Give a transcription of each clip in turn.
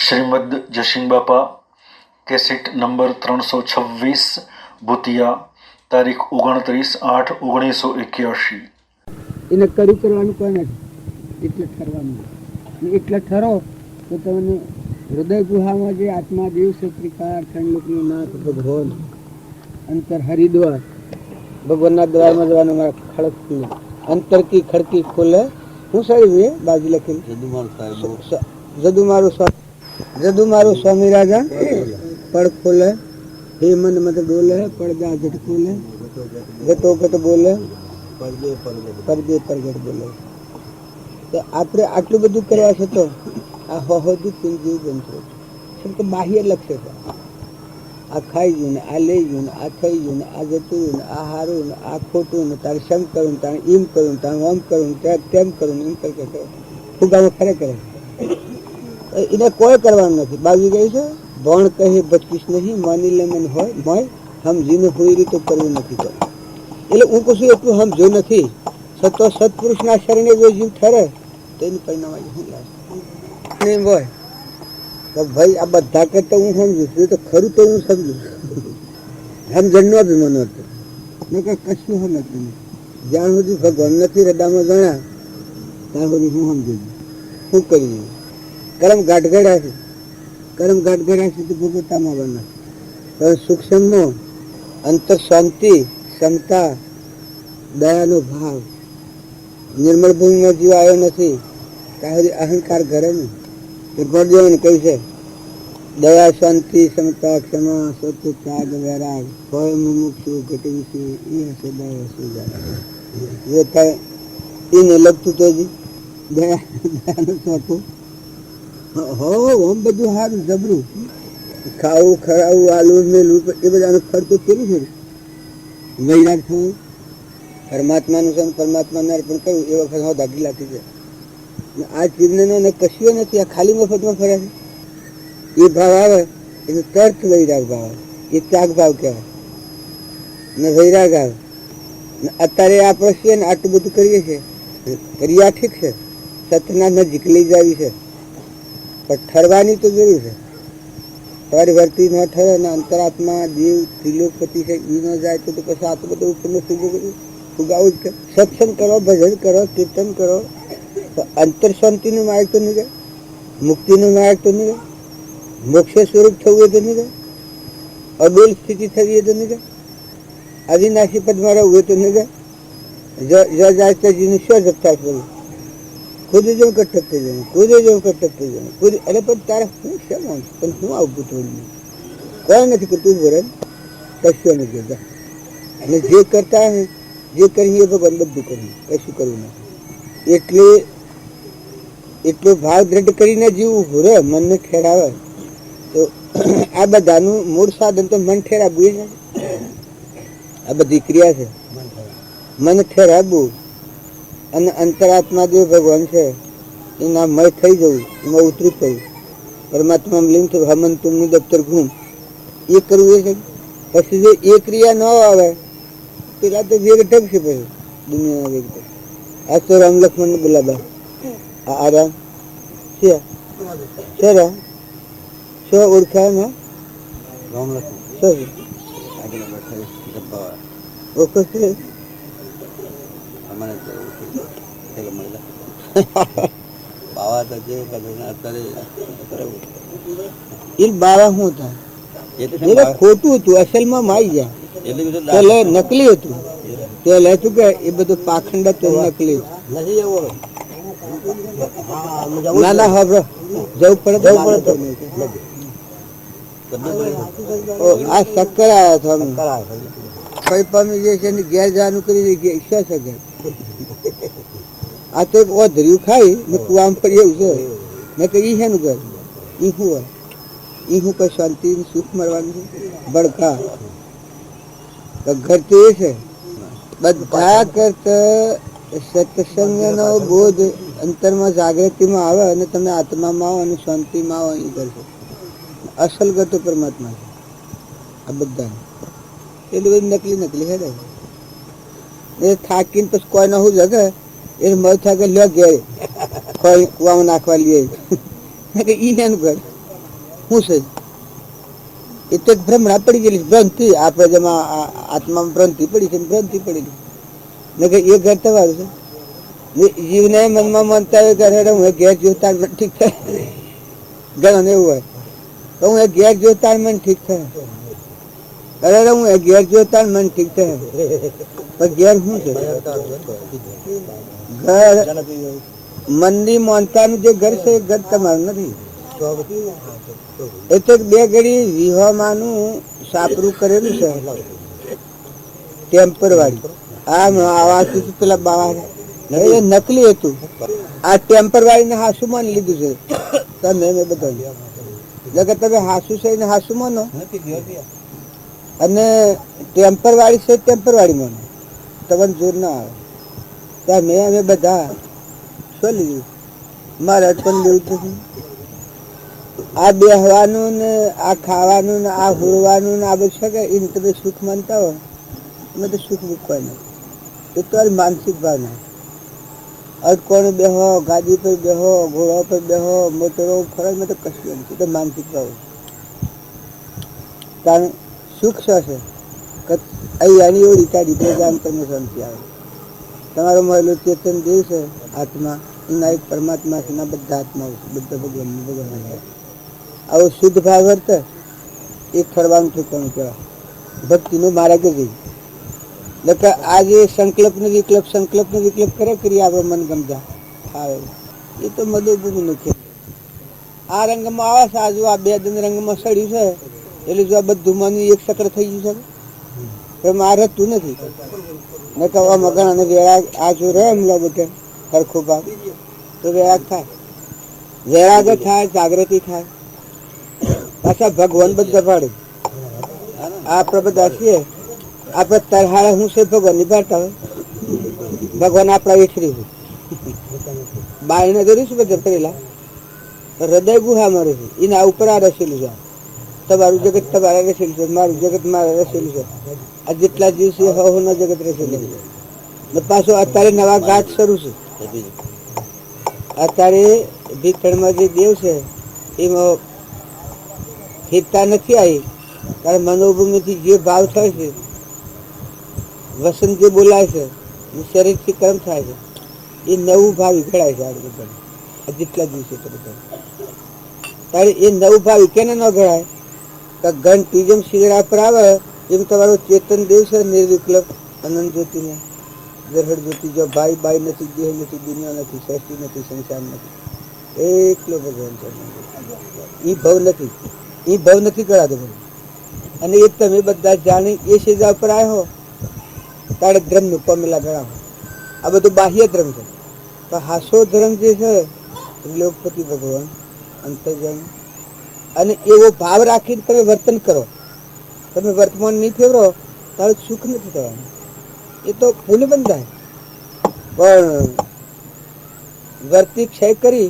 શ્રીમદ જશિંગ બાપા cassette number 326 ભૂતિયા તારીખ 29/8/1981. એને કર્યું કરવાનું કોઈ નથી, એટલે ઠરવાનું. એટલે ઠરો તો તમને હૃદય ગુહામાં જે આત્મા દેવ છે ત્રિકાર ખંડલોકનો નાથ ભગવાન અંતર હરિદ્વાર ભગવાનના દ્વારમાં જવાનું મારા ખડક ખુલે અંતર કી ખડકી ખોલે. હું સાહેબ એ બાજુ લખેલું જદુ મારું સ્વામી રાજા પડ ખોલે હે મન મત ડોલે પડદા જટ ખોલે ગતો ગત બોલે પરદે પરગટ બોલે. તો આપણે આટલું બધું કર્યા છે તો આ હોહોદું પિંજું બનતો છે. બાહ્ય લક્ષ્ય છે. આ ખાઈ ગયું ને, આ લઈ ગયું ને, આ થઈ ગયું ને, આ જતું રહ્યું ને, આ હારું ને, આ ખોટું ને, તારે શમ કરું તારે એમ કરું તારે ઓમ કરું તેમ કરું એમ કરકે ફુગાવો ખરે કરે. એને કોઈ કરવાનું નથી. બાજુ ગઈ છે ભણ કહે બચકીશ નહીં માની લે મને હોય મોય સમજીને હોય રીતે કરવું નથી. તો એટલે હું કશું એટલું સમજ્યું નથી. સતો સત્પુરુષના શરણે જો જીવ ઠરે તો એનું પરિણામ શું લાગે હોય તો ભાઈ આ બધા કરતા હું સમજુ છું તો ખરું તો હું સમજુ સમજણનો અભિમાન હતો ને કઈ કશું સમજ નહીં. જ્યાં સુધી ભગવાન નથી હૃદયમાં જણા ત્યાં સુધી હું સમજુ શું કરી કરમ ગાંઠગળ્યા છે. કરમ ગાંઠગળ્યા છે તો ભોગવતામાં બના પણ સૂક્ષ્મનો અંતર શાંતિ ક્ષમતા દયાનો ભાવ નિર્મળ ભૂમિમાં જીવ આવ્યો નથી ત્યાં સુધી અહંકાર ઘરે ને ગોળદેવને કહ્યું છે દયા શાંતિ ક્ષમતા ક્ષમા સત્ય ત્યાગ વૈરાગ ભય મુમુક્ષુ ઘટવિષય એ હશે દયા સુજાય થાય એને લગતું તો જ દયાનું ચોથું હો આમ બધું સારું જબરું ખાવું ખરાવું આલું મેલું એ બધાનું ફળ તો કેવું છે. વૈરાગ થવું પરમાત્માનું સંગ પરમાત્માને અર્પણ કરવું એ વખત હું દાગી લાગી છે. આ ચીજને કશું નથી. આ ખાલી મફતમાં ફર્યા છે. એ ભાવ આવે એટલે તર્ક વૈરાગ ભાવ આવે. એ ત્યાગ ભાવ કહેવાય ને વૈરાગ આવે. અત્યારે આપણે છીએ ને આટલું બધું કરીએ છીએ કર્યા ઠીક છે સતના નજીક લઈ જાવી છે પણ ઠરવાની તો જરૂર છે. તમારી વર્તી ન ઠરે ને અંતરાત્મા દેવ ત્રિલોકપતિ છે એ ન જાય તો પછી આ તો બધું ઉપરનો ફુગાવું જ કરે. સત્સંગ કરો ભજન કરો કીર્તન કરો તો અંતર શાંતિનો માર્ગ તો નહીં જાય, મુક્તિનો માર્ગ તો નહીં જાય, મોક્ષ સ્વરૂપ થવું એ તો નહીં જાય, અડોલ સ્થિતિ થવી એ તો નહીં જાય, અવિનાશી પદમાં રહેવું એ તો નહીં જાય. જાય તેજીનું શું જપતા કરવું ખુદ જો કટક થઈ જાય ખુદ જો કટક થઈ જાય ખુદ. અરે પણ તારે શું છે પણ હું આવું થોડું કોઈ નથી કરતું ભરે કશું નથી કરતા. અને જે કરતા ને જે કરીએ ભગવાન બધું કર્યું કશું કરવું નથી. એટલે એટલો ભાવ દ્રઢ કરીને જીવવું ભૂરે મનને ઠેરાવે તો આ બધાનું મૂળ સાધન તો મન ઠેરાવવું છે. આ બધી ક્રિયા છે મન ઠેરાવવું અને અંતરાત્મા જે ભગવાન છે એના મય થઈ જવું એમાં ઉતરી થવું પરમાત્મા લીન થયું હમન તુમનું દફતર ઘૂમ એ કરવું એ છે. પછી જો એ ક્રિયા ન આવે પેલા તો વેગ ઢગશે પછી દુનિયાના વેગ. આ તો રામ લક્ષ્મણ બોલાબા આરામ છે શું ઓળખાય ને રામ લક્ષ્મણ બાવા શું થાય ખોટું હતું અસલમાં માઈ જાય નકલી હતું પેલે હતું કે એ બધું પાખંડ હતું નકલી ના ના હવે જવું પડે આ ચક્કર આવ્યા કઈ પામી જે છે ઘેર જવાનું કરી ઈચ્છા છે ઘેર. આ તો ઓધર્યું ખાઈ ને કુવામાં પડી એવું છે ને કે ઈ શેનું ઘર ઈ શું હોય ઈ શું કઈ શાંતિ સુખ મળવાનું છે બળકા ઘર તો એ છે. બધા કરતા સત્સંગનો બોધ અંતરમાં જાગૃતિમાં આવે અને તમે આત્મામાં આવો અને શાંતિમાં આવો એ કરશો. અસલ ગતો પરમાત્મા છે આ બધા. એટલે બધું નકલી હે એ થાકીને પછી કોઈ ના હું જગે એ મધ થાકે લ્યો ઘેર કુવામાં નાખવા લઈએ ઈ ને ઘર શું છે? એ તો ભ્રમણા પડી ગયેલી ભ્રાંતિ. આપણે જેમાં આત્મામાં ભ્રાંતિ પડી છે, ભ્રાંતિ પડી ને કે એ ઘર તમારું છે. જીવને મનમાં માનતા હોય કે હું ઘેર જોતા મને ઠીક થાય. ઘણા ને એવું હોય તો હું ઘેર જોતા મને ઠીક થાય. અરે હું ઘેર જોતા મને ઠીક થાય. પણ ઘેર શું છે? ઘર મનની માનતાનું જે ઘર છે એ ઘર તમારું નથી. એટલે બે ઘડી વિવાહમાંનું સાપરું કરેલું છે ટેમ્પર વાળી. આવા પેલા બાવા એ નકલી હતું. આ ટેમ્પર વાળીને હાસુ માની લીધું છે. તમે બધા તમે હાસુ છે ને હાસુ માનો અને ટેમ્પર વાળી છે ટેમ્પર વાળી માનો, તમને જોર ના આવે. તમે અમે બધા શું લીધું મારે પણ લેવું થશે. આ બેહવાનું ને આ ખાવાનું ને આ હોળવાનું ને આ બધું છે કે એને તમે સુખ માનતા હો, અમે તો સુખ મૂકવા નહીં. એ તો માનસિક ભાવના. અટકોણ બેહો, ગાડી પર બેહો, ઘોડા પર બેહો, મોટરો ફરજ માં તો કશું નથી. તો માનસિક ભાવ. કારણ સુખ શું છે? અહીંયાની એવી રીતે જાણ તમને શાંતિ આવે. તમારો મહેલો ચેતન દેહ છે આત્મા, એના એક પરમાત્મા છે. બધા આત્માઓ છે, બધા ભગવાન. આવો શુદ્ધ ભાવ વર્તે એક ફરવાનું ઠેકાણું કહેવાય. ભક્તિનો માર્ગ જ આજે સંકલ્પ ને વિકલ્પ કરે કરી આપણે મન ગમતા આવે એ તો મધુભૂમિ નો ખેલ. આ રંગમાં આવે છે આજુ આ બે દિન રંગમાં સડ્યું છે એટલે જો આ બધું મન એક સકર થઈ ગયું છે. મારે તું નથી ને કવા મગન અને વેરાગ આ જો રહે એમ બધે સરખો ભાગ તો વેરાગ થાય, વેરાગ થાય, જાગૃતિ થાય. પાછા ભગવાન બધા પાડે. આપણે બધા છીએ આપણે તરહાળે હું છે ભગવાન ની બાટા હોય. ભગવાન આપણા વેઠરી છે. બાયને જોયું છે બધા પેલા હૃદય ગુહા મારે છે એના ઉપર આ રસેલું છે. તમારું જગત તમારા રસેલું છે, મારું જગત મારા રસેલું છે. આ જેટલા દિવસે ના જગત રસેલું છે. પાછો અત્યારે નવા ઘાટ શરૂ છે. અત્યારે ભીતળમાં જે દેવ છે એમાં સ્થિરતા નથી આવી. કારણ મનોભૂમિથી જે ભાવ થાય છે, વસંત જે બોલાય છે, શરીરથી કર્મ થાય છે, એ નવું ભાવ ઘડાય છે. આ જેટલા દિવસે ત્યારે એ નવું ભાવ કેને ન ઘડાય? ઘંટી જેમ શિગડા પર આવે એમ તમારો ચેતન દેવ છે નિર્વિકલ્પ અનંત જ્યોતિને ગ્રહણ જ્યોતિ. જો ભાઈ બાઈ નથી, દેહ નથી, દુનિયા નથી, સૃષ્ટિ નથી, સંસાર નથી, એકલો ભગવાન છે. એ ભાવ નથી, એ ભાવ નથી કરાતો. અને એ તમે બધા જાણી એ સીધા ઉપર આવ્યો તારે ધર્મ નું પમેલા ગણાવો. આ બધું બાહ્ય ધર્મ છે. તો હાસો ધર્મ જે છે લોકપતિ ભગવાન અંતર્જન અને એવો ભાવ રાખીને તમે વર્તન કરો. તમે વર્તમાન નહીં ફેરવો તારે સુખ નથી થવાનું. એ તો ભૂલ બંધાય. પણ વર્તી ક્ષય કરી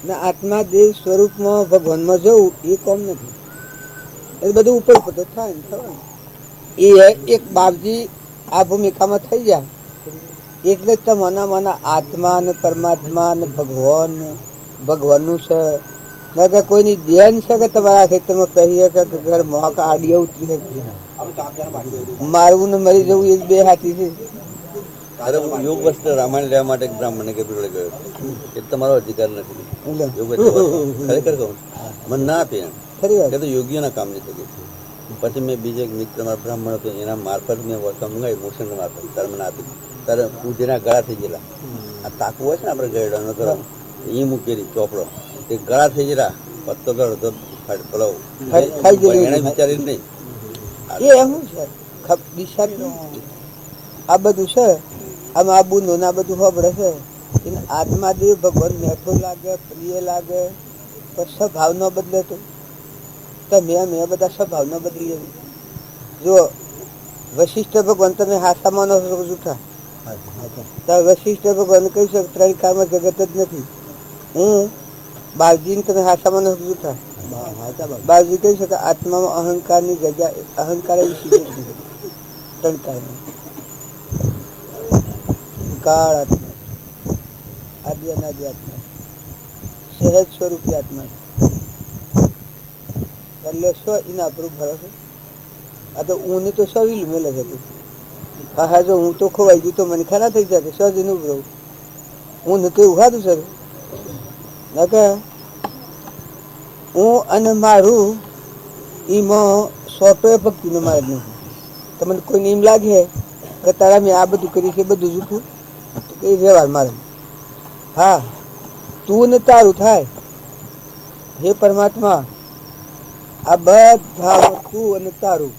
ને આત્મા દેવ સ્વરૂપમાં ભગવાનમાં જવું એ કોમ નથી. એ બધું ઉપર ઉપર થાય ને થવાનું. એ એક બાપજી આ ભૂમિકામાં થઈ જાય એટલે જ મના આત્મા ને પરમાત્મા ને ભગવાનનું છે. કોઈની ધ્યાન છે કે તમારા ખેતરમાં પહેરીએ કે ઘર મોક આડીએ ઉતરી મારવું ને મરી જવું એ બે હાથી છે. યોગ વસ્ત્ર રામાયણ લેવા માટે બ્રાહ્મણ કે પીવડે ગયો એ તમારો અધિકાર નથી. ખરેખર કહું મને ના આપે કે તો યોગીઓના કામ નહીં થઈ. પછી મેં બીજે એક મિત્ર મારા બ્રાહ્મણ હતો એના મારફત મેં વસ્તુ મંગાવી મોશન મારફત ત્યારે મને આપી. ત્યારે ઉધેના ગળા થઈ ગયેલા. આ તાકુ હોય છે ને આપણે ગયડાનો કરો એ મૂકેલી ચોપડો એ ગળા થઈ ગયેલા. પત્તો ગળો તો પલાવ એને વિચારી નહીં. આ બધું છે આમાં આબુ નો ના બધું ખબરે છે. આત્મા દેવ ભગવાન મેઠો લાગે, પ્રિય લાગે, પણ સ્વભાવ ન બદલે તો મેં બધા સ્વભાવ ન બદલી. જો વશિષ્ઠ ભગવાન તમે હાથા માનો છો જૂઠા, વશિષ્ઠ ભગવાન કહી શકો ત્રણ કાળમાં જગત જ નથી. બાળજી તમે હાથા માનો છો જૂઠા. બાળજી કહી શકે આત્મામાં અહંકાર ની જગ્યા અહંકાર ત્રણ કાળમાં કાળ આત્મા આદિ અનાદિ આત્મા સહેજ સ્વરૂપી આત્મા એટલે સો એના પર ભરોસો. આ તો ઊની તો સવીલું મેલે જ હતું. હા જો હું તો ખોવાઈ ગયું તો મને ખરા થઈ જાય સજ એનું ઉભું રહું. હું ને કેવું ખાધું સર કે હું અને મારું એમાં સોટો ભક્તિનો માર્ગ નથી. તમને કોઈને એમ લાગે કે તારા મેં આ બધું કર્યું છે બધું જૂઠું તો એ વ્યવહાર મારે. હા તું ને તારું થાય. હે પરમાત્મા આ બધા તું અને તારું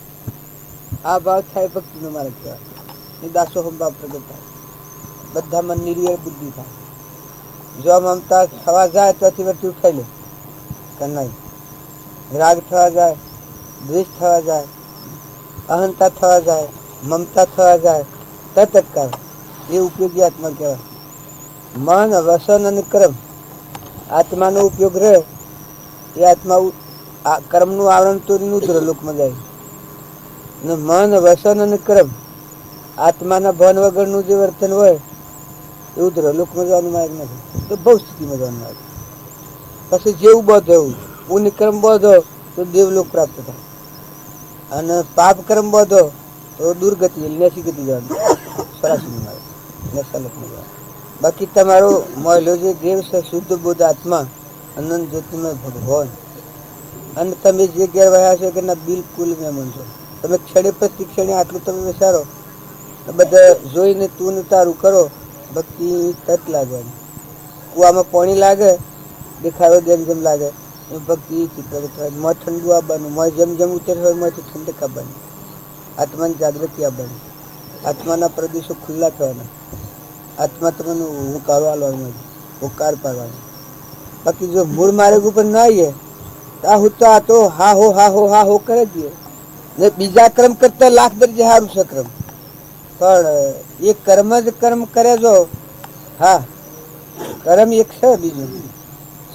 આ ભાવ થાય ભક્તિનો માર્ગ કહેવાય. દાસો ભાવ પ્રગટ થાય બધામાં નિર્યર બુદ્ધિ થાય. જો મમતા થવા જાય ત્યાંથી વચ્ચે ઉઠાઈ લે કે નહીં. રાગ થવા જાય, દ્વેષ થવા જાય, અહંતા થવા જાય, મમતા થવા જાય તત્કાળ એ ઉપયોગી આત્મા કહેવાય. મન વસન અને કર્મ આત્માનો ઉપયોગ રહે એ આત્મા કર્મનું આવરણ તોડીને ઉતરે લોકમાં જાય. ને મન વસન અને કર્મ આત્માના ભાન વગરનું જે વર્તન હોય એ ઉતરે લોકમાં જવાનું માર્ગ નથી. તો બહુ સ્થિતિમાં જવાનું માર્ગ. પછી જેવું બોધો એવું પુણ્ય કર્મ બોધો તો દેવલોક પ્રાપ્ત થાય અને પાપ કર્મ બોધો તો દુર્ગતિ નેસી ગતિ જવાનું સરાસરી માર્ગ નેસાલકમાં જવાનું. બાકી તમારો મોયલો જે દેવ છે શુદ્ધ બોધ આત્મા અનંત જ્યોતિમય ભગવાન અને તમે જે ઘેર વહ્યા છો કે ના બિલકુલ મહેમાન છો. તમે ક્ષણે પ્રતિ ક્ષણે આટલું તમે વિચારો બધા જોઈને તું ને તારું કરો ભક્તિ તત લાગવાની. કુવામાં પાણી લાગે દેખાડો જેમ જેમ લાગે એમ ભક્તિ ચિત્ર મોં ઠંડુ આવવાનું, મોં જેમ જેમ ઉતર હોય મોંથી ઠંડક આવવાની, આત્માની જાગૃતિ આવવાની, આત્માના પ્રદેશો ખુલ્લા થવાના, આત્મા તમને હુંકારો આલવાનો હુંકાર પાડવાનો. બાકી જો મૂળ માર્ગ ઉપર ના આવીએ તો હા હો કરે દઈએ ને બીજા કર્મ કરતા લાખ દરજે સારું છે કર્મ. પણ એ કર્મ જ કર્મ કરે જો. હા કર્મ એક છે બીજું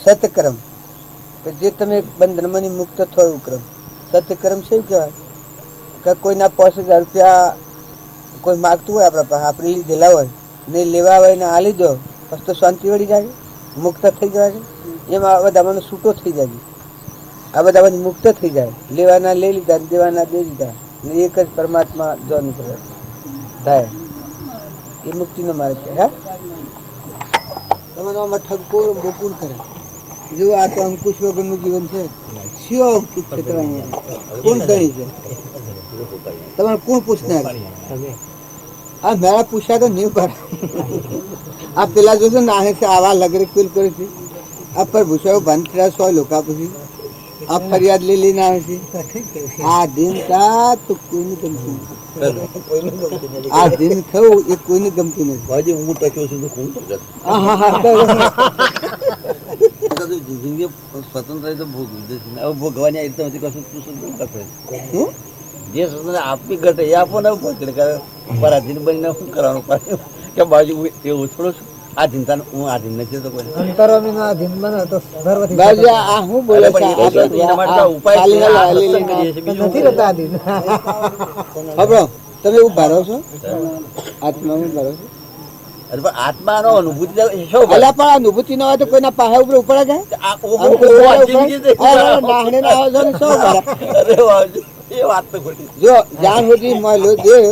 સતકર્મ કે જે તમે બંધનમાંથી મુક્ત થયું કર્મ. સતકર્મ શું કહેવાય કે કોઈના 5,000 રૂપિયા કોઈ માગતું હોય આપણા પાસે આપણે લીધેલા હોય નહીં લેવા હોય ને આલી દો પછી તો શાંતિ વળી જાય મુક્ત થઈ જાય. એમાં આ બધા મને છૂટો થઈ જાય. આ બધા મને મુક્ત થઈ જાય. લેવાના લઈ લીધા દેવાના દે દીધા ને એક જ પરમાત્મા જો નીકળે થાય એ મુક્તિનો માર્ગ છે. હા તમે આમાં ઠગકોર બકુર કરે જો આ તો અંકુશ વગરનું જીવન છે. શિવ ક્ષેત્ર કોણ ધણી છે તમારે કોણ પૂછનાર? આ મેળા પૂછ્યા તો નહીં પડે. આ પેલા જોશો ને આને છે આવા લગરે ફીલ કરે છે. આ પર ભૂષાઓ બંધ થયા 100 લોકો પછી આ ફરિયાદ લઈ લઈને આવે છે. આ દિન તા તો કોઈને ગમતું નથી. આ દિન થયું એ કોઈને ગમતું નથી. ભાજી હું ટક્યો છું તો કોણ ટકે? જિંદગી સ્વતંત્ર તો ભોગવાની આ રીતે કશું જે સ્વતંત્ર આપવી ઘટે એ આપો ને પરાધીન બનીને શું કરવાનું પાછું કે બાજુ એવું થોડું છું. આ ચિંતા હું આધીન નથી તો કોઈ તમે ઉભા રહો છો આત્મા ઉભા રહો છો. આત્મા નો અનુભૂતિ પણ અનુભૂતિ ના હોય તો કોઈના પાસે ઉપર ઉપડે જાય. જો જ્યાં સુધી મળ્યો દેવ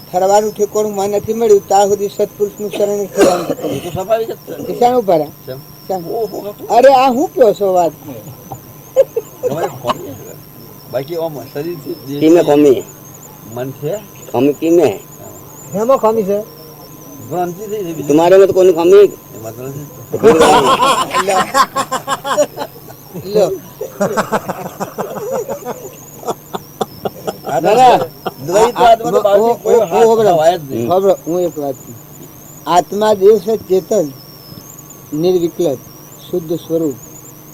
ઠરવાનું ઠેકોણું માં નથી મળ્યું ત્યાં સુધી સત્પુરુષ નું શરણ ઉભા અરે આ હું કયો છો વાત બાકી મન છે ખમી છે तुम्हारे में तो कोई कमी आत्मा देव से चेतन निर्विकल्प शुद्ध स्वरूप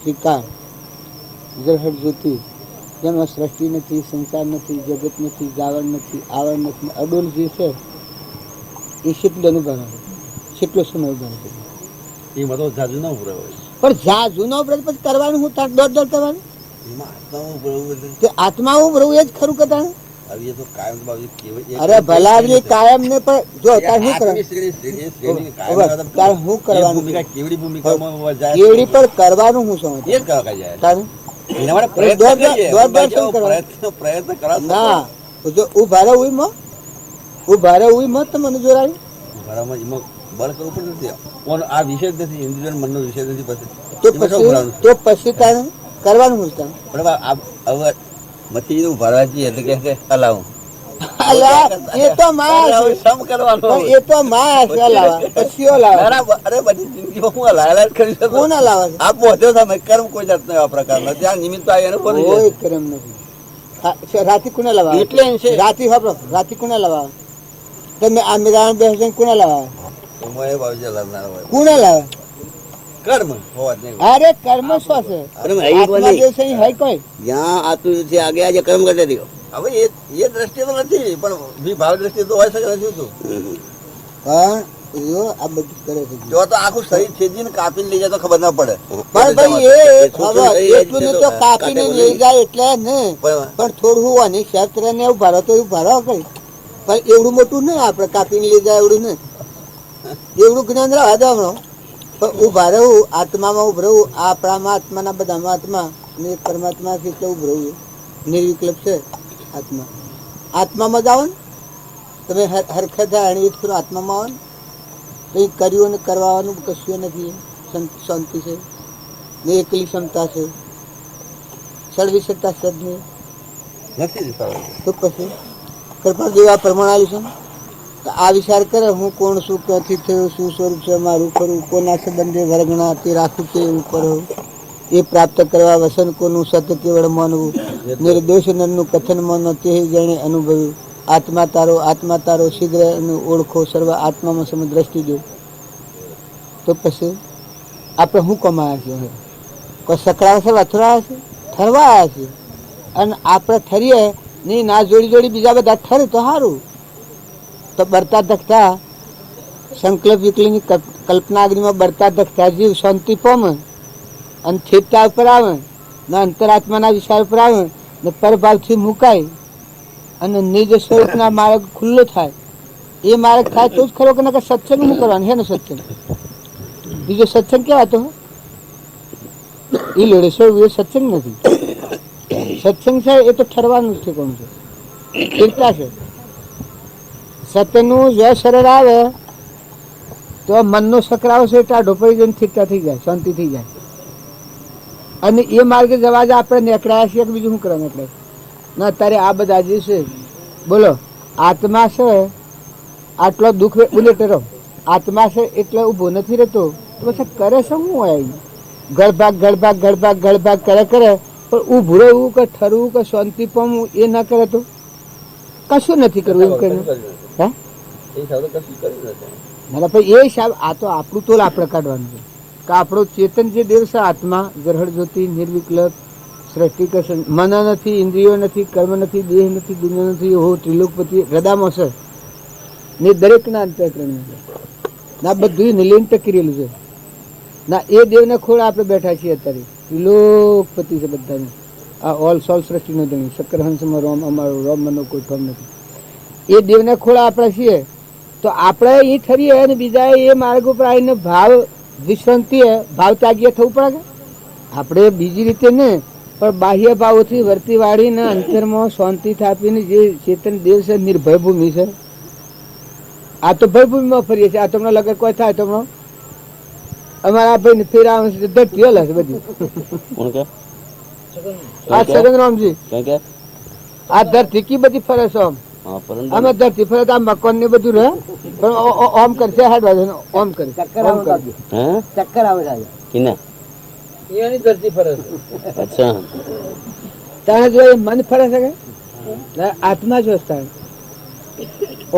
त्रिकाल जड़हट ज्योति જેમાં સૃષ્ટિ નથી, સંસાર નથી, જગત નથી, જાવણ નથી, આવરણ નથી, અડોલ જે છે એ કેટલો અનુભવ કેટલો સમય ઉભા એમાં તો જાજુ ના ઉભરાય પણ જાજુ ના ઉભરાય પછી કરવાનું હું તાર દોડ કરવાનું આત્મા ઉભરવું એ જ ખરું કહેતા. અરે ભલા કાયમ ને પણ જો શું કરવાનું કેવડી પર કરવાનું હું સમજ એના માટે પ્રયત્ન દોડ કરીએ. દર્શન કરવા પ્રયત્ન કરા ના જો ઉભા રહે ઉભા રહે મત મને જોરાયું ઘરમાં એમાં બળ કરવું પણ નથી. આ વિષય જ નથી, ઇન્દ્રિય મનનો વિષય નથી. તો પછી તારે કરવાનું મુલતા પણ હવે મથી ઉભા છીએ એટલે કે હલાવું એ તો માયા સમ કરવાનો. એ તો માયા છે લાવા પછી લાવા અરે બધી જિંદગીમાં હું હલાયલા જ કરી શકું. કોના લાવા છે? આ પહોંચ્યો તમે કર્મ કોઈ જાતનો એવા પ્રકારનો ત્યાં નિમિત્ત આવી એને બોલી કોઈ કર્મ નથી. રાતી કોને લાવા એટલે રાતી વાપરો રાતી કોને લાવા તમે આ મેરા બેસન કોને લાવા કોને લાવા કર્મ હોવા નહીં. અરે કર્મ શું છે આત્મા દિવસે હોય કોઈ જ્યાં આતું છે આગે આજે કર્મ કરી દો. હવે એ દ્રષ્ટિ તો નથી પણ વિભાવ દ્રષ્ટિ તો હોય શકે નથી તું પણ જો આ બધું કરે છે જો તો આખું શરીર છેદીને કાપીને લઈ જાય તો ખબર ના પડે. પણ ભાઈ એ ખબર એટલું ને તો કાપીને લઈ જાય એટલે ને પણ થોડું હોવાની ક્ષેત્ર ને એવું ભારો તો એવું ભારો કઈ પણ એવડું મોટું નહીં આપણે કાપીને લઈ જાય એવડું નહીં એવડું જ્ઞાન રહેવા દો હમણાં પણ ઉભા રહેવું આત્મામાં ઉભ રહેવું આપણામાં આત્માના બધામાં આત્મા ને પરમાત્મા છે એટલે ઉભ રહેવું નિર્વિકલ્પ છે આત્મા આત્મામાં જ આવો ને તમે હરખે થાય અણી થોડું આત્મામાં આવો ને કંઈ કર્યું ને કરવાનું કશું નથી શાંતિ છે ને એકલી ક્ષમતા છે સળવી શકતા સદને નથી તો પછી કૃપા જેવા પ્રમાણ આવ્યું છે આ વિચાર કરે હું કોણ શું ક્યાંથી થયું શું સ્વરૂપ છે મારું કરું કોના સંબંધે વર્ગણા તે રાખું છે એવું કરું એ પ્રાપ્ત કરવા વસન કોનું સત્ય કેવળ માનવું નિર્દોષ નરનું કથન માનો તે જાણે અનુભવ્યું આત્મા તારો શીઘ્ર એનું ઓળખો સર્વ આત્મામાં સમ દ્રષ્ટિ દો. તો પછી આપણે શું કમાયા છે કોઈ સકડાવે છે અથડાવે છે ઠરવા આવ્યા છે અને આપણે ઠરીએ નહીં ના જોડી બીજા બધા ઠરે તો સારું તો બરતા ધકતા સંકલ્પ વિકલીની કલ્પના અગ્નિમાં બરતા ધકતા જીવ શાંતિ પામે અને સ્થિરતા ઉપર આવે ને અંતરાત્માના વિચાર ઉપર આવે ને પરભાવથી મુકાય અને નિજ સ્વરૂપના માર્ગ ખુલ્લો થાય. એ માર્ગ થાય તો જ ખરો કે ના સત્સંગ શું કરવાનું હે ને સત્સંગ બીજો સત્સંગ કહેવાતો એ લોડે સ્વરૂપ એ સત્સંગ નથી. સત્સંગ છે એ તો ઠરવાનું ઠેકાણું છે સ્થિરતા છે. સત્યનું જો સરળ આવે તો મનનો સકરાવ છે ટાઢો પડી જઈને સ્થિરતા થઈ જાય શાંતિ થઈ જાય અને એ માર્ગે જવા જ આપણે નીકળ્યા છીએ કે બીજું શું કરવા નીકળે ના અત્યારે આ બધા જે છે બોલો આત્મા છે આટલો દુઃખ બુલેટ રહો આત્મા છે એટલે ઊભો નથી રહેતો તો પછી કરે છે શું હોય ગળભાગ કરે પણ ઊભું રહેવું કે ઠરવું કે શાંતિ પામવું એ ના કરે તો કશું નથી કરવું એમ કરીને હે એ હિસાબ આ તો આપણું તોલ આપણે કાઢવાનું છે કે આપણો ચેતન જે દેવ છે આત્મા ગ્રહણ જ્યોતિ નિર્વિકલ્પ સૃષ્ટિ કશન મન નથી ઇન્દ્રિયો નથી કર્મ નથી દેહ નથી દુનિયા નથી હો ત્રિલોકપતિ હૃદયમાં છે ને દરેકના અંતઃકરણ છે ના બધું નિલીન ટકી રહેલું છે ના એ દેવને ખોળ આપણે બેઠા છીએ અત્યારે ત્રિલોકપતિ છે બધાને આ ઓલ સોલ સૃષ્ટિનો ધણી શક્કરહંસમાં રોમ અમારો રોમ મનો કોઈ ઠોમ નથી એ દેવને ખોળ આપણે છીએ તો આપણે એ ઠરીએ અને બીજા એ માર્ગ ઉપર આવીને ભાવ વિશ્રાંતિ ભાવ ત્યાગીએ થવું પડે આપણે બીજી રીતે ને પણ બાહ્ય ભાવોથી વર્તી વાળીને અંતરમાં શાંતિ થાપીને જે ચેતન દેવ છે નિર્ભય ભૂમિ છે આ તો ભયભૂમિમાં ફરીએ છીએ આ તમને લગર કોઈ થાય તો અમારા ભાઈ ને ફેર આવે છે ધરતી હલે છે બધી આ સગનરામજી આ ધરતી કી બધી ફરે છે અમે ધરતી ફરે આ મકાન ને બધું રહે પણ ઓમ કરશે હાડવા ઓમ કરે ચક્કર આવે એની ધરતી ફરે છે અચ્છા તારે જો મન ફરે છે કે આત્મા જો તારે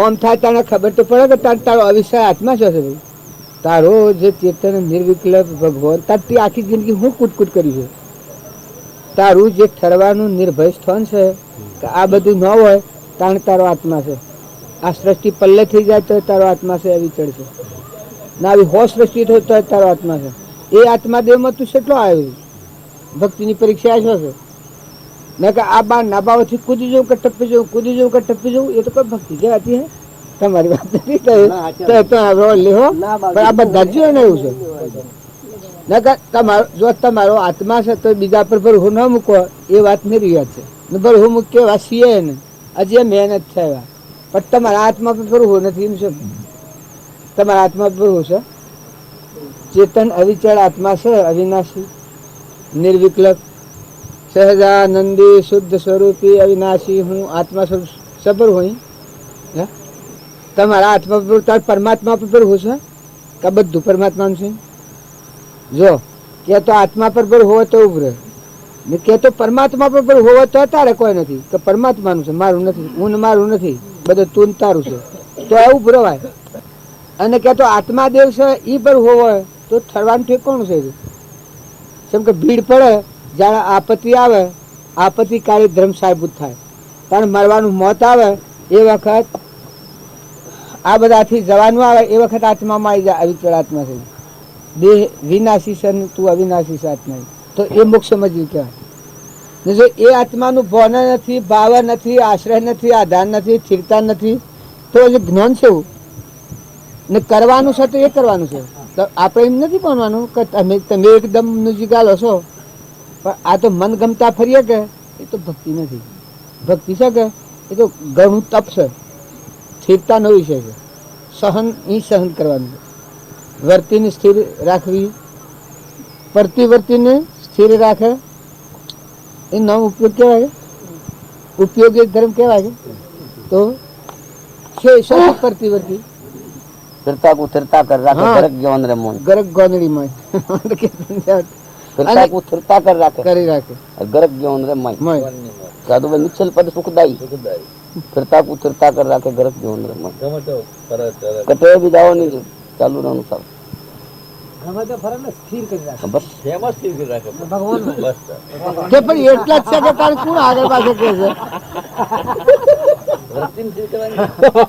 ઓમ થાય તારે ખબર તો પડે કે તારો અવિષય આત્મા શું છે ભાઈ તારો જે ચેતન નિર્વિકલ્પ ભગવાન તારી આખી જિંદગી હું કૂટકૂટ કરી છે તારું જે ઠરવાનું નિર્ભય સ્થાન છે કે આ બધું ન હોય તાણ તારો આત્મા છે આ સૃષ્ટિ પલ્લે થઈ જાય તો તારો આત્મા છે એવી ચડશે ના આવી હો સૃષ્ટિ થાય તો તારો આત્મા છે એ આત્મા દેવમાં તું કેટલો આવ્યો ભક્તિની પરીક્ષા શું છે ના કે આ બાર નાબાઓથી કૂદી જવું કે ટપ્પી જવું કૂદી જવું કે ટપ્પી જવું એ તો કોઈ ભક્તિ કહેવાતી હે તમારી વાત નથી લેવો પણ આ બધા જ ને એવું છે નકર તમારો જો તમારો આત્મા છે તો બીજા પર ભરહો ન મૂકો એ વાત નહીં વાત છે ને ભરહો મૂકે એવા છીએ ને હજી મહેનત છે એવા પણ તમારા આત્મા પર ભરહો નથી એમ છે તમારા આત્મા પર ભરહો છે ચેતન અવિચળ આત્મા છે અવિનાશી નિર્વિકલ્પ સહજાનંદી શુદ્ધ સ્વરૂપી અવિનાશી હું આત્મા સબર હોય તમારા આત્મા પર તાર પરમાત્મા પર ભરહો છે કે બધું પરમાત્માનું છે જો કે તો આત્મા પર હોય તો ઉભરે ને કે તો પરમાત્મા પર હોય તો તારે કોઈ નથી કે પરમાત્માનું છે મારું નથી હું ને મારું નથી બધું તું તારું છે તો એવું ભરવાય અને કે તો આત્મા દેવ છે એ પર હોય તો ઠરવાનું ઠેકોણું છે કેમ કે ભીડ પડે જ્યારે આપત્તિ આવે આપત્તિકાળી ધર્મ સાહેબૂત થાય કારણ મરવાનું મોત આવે એ વખત આ બધાથી જવાનું આવે એ વખત આત્મામાં આવી જાય અવિચળ આત્મા છે દેહ વિનાશી છે તું અવિનાશી છે આત્મા તો એ મોક્ષ સમજવું કહેવાય જો એ આત્માનું ભોન નથી ભાવ નથી આશ્રય નથી આધાર નથી સ્થિરતા નથી તો એ જ્ઞાન છે ને કરવાનું છે તો એ કરવાનું છે તો આપણે એમ નથી ભણવાનું કે તમે એકદમ નુજીગાલો છો પણ આ તો મન ગમતા ફરીએ કે એ તો ભક્તિ નથી ભક્તિ છે કે એ તો ઘણું તપ છે સ્થિરતા નો વિષય છે સહન કરવાનું છે વર્તીને સ્થિર રાખવી પ્રતિવર્તીને સ્થિર રાખે એ નામ ઉપયોગ કહેવાય ઉપયોગી ધર્મ કહેવાય તો પ્રતિવર્તી फिरता को थिरता कर रखे गरक ज्ञान रे मन गरक गोंदड़ी में फिरता को थिरता कर रखे करी रखे गरक ज्ञान रे मन साधु भाई निश्चल पद सुखदाई फिरता को थिरता कर रखे गरक ज्ञान रे मन कटे भी जाओ नहीं चालू रहनु सब हम तो फरक में स्थिर कर रखे बस फेमस स्थिर कर रखे भगवान बस के पर એટલા જ છે કે તાર કોણ આગળ પાછળ કે છે વર્તિન સ્थिर करवानी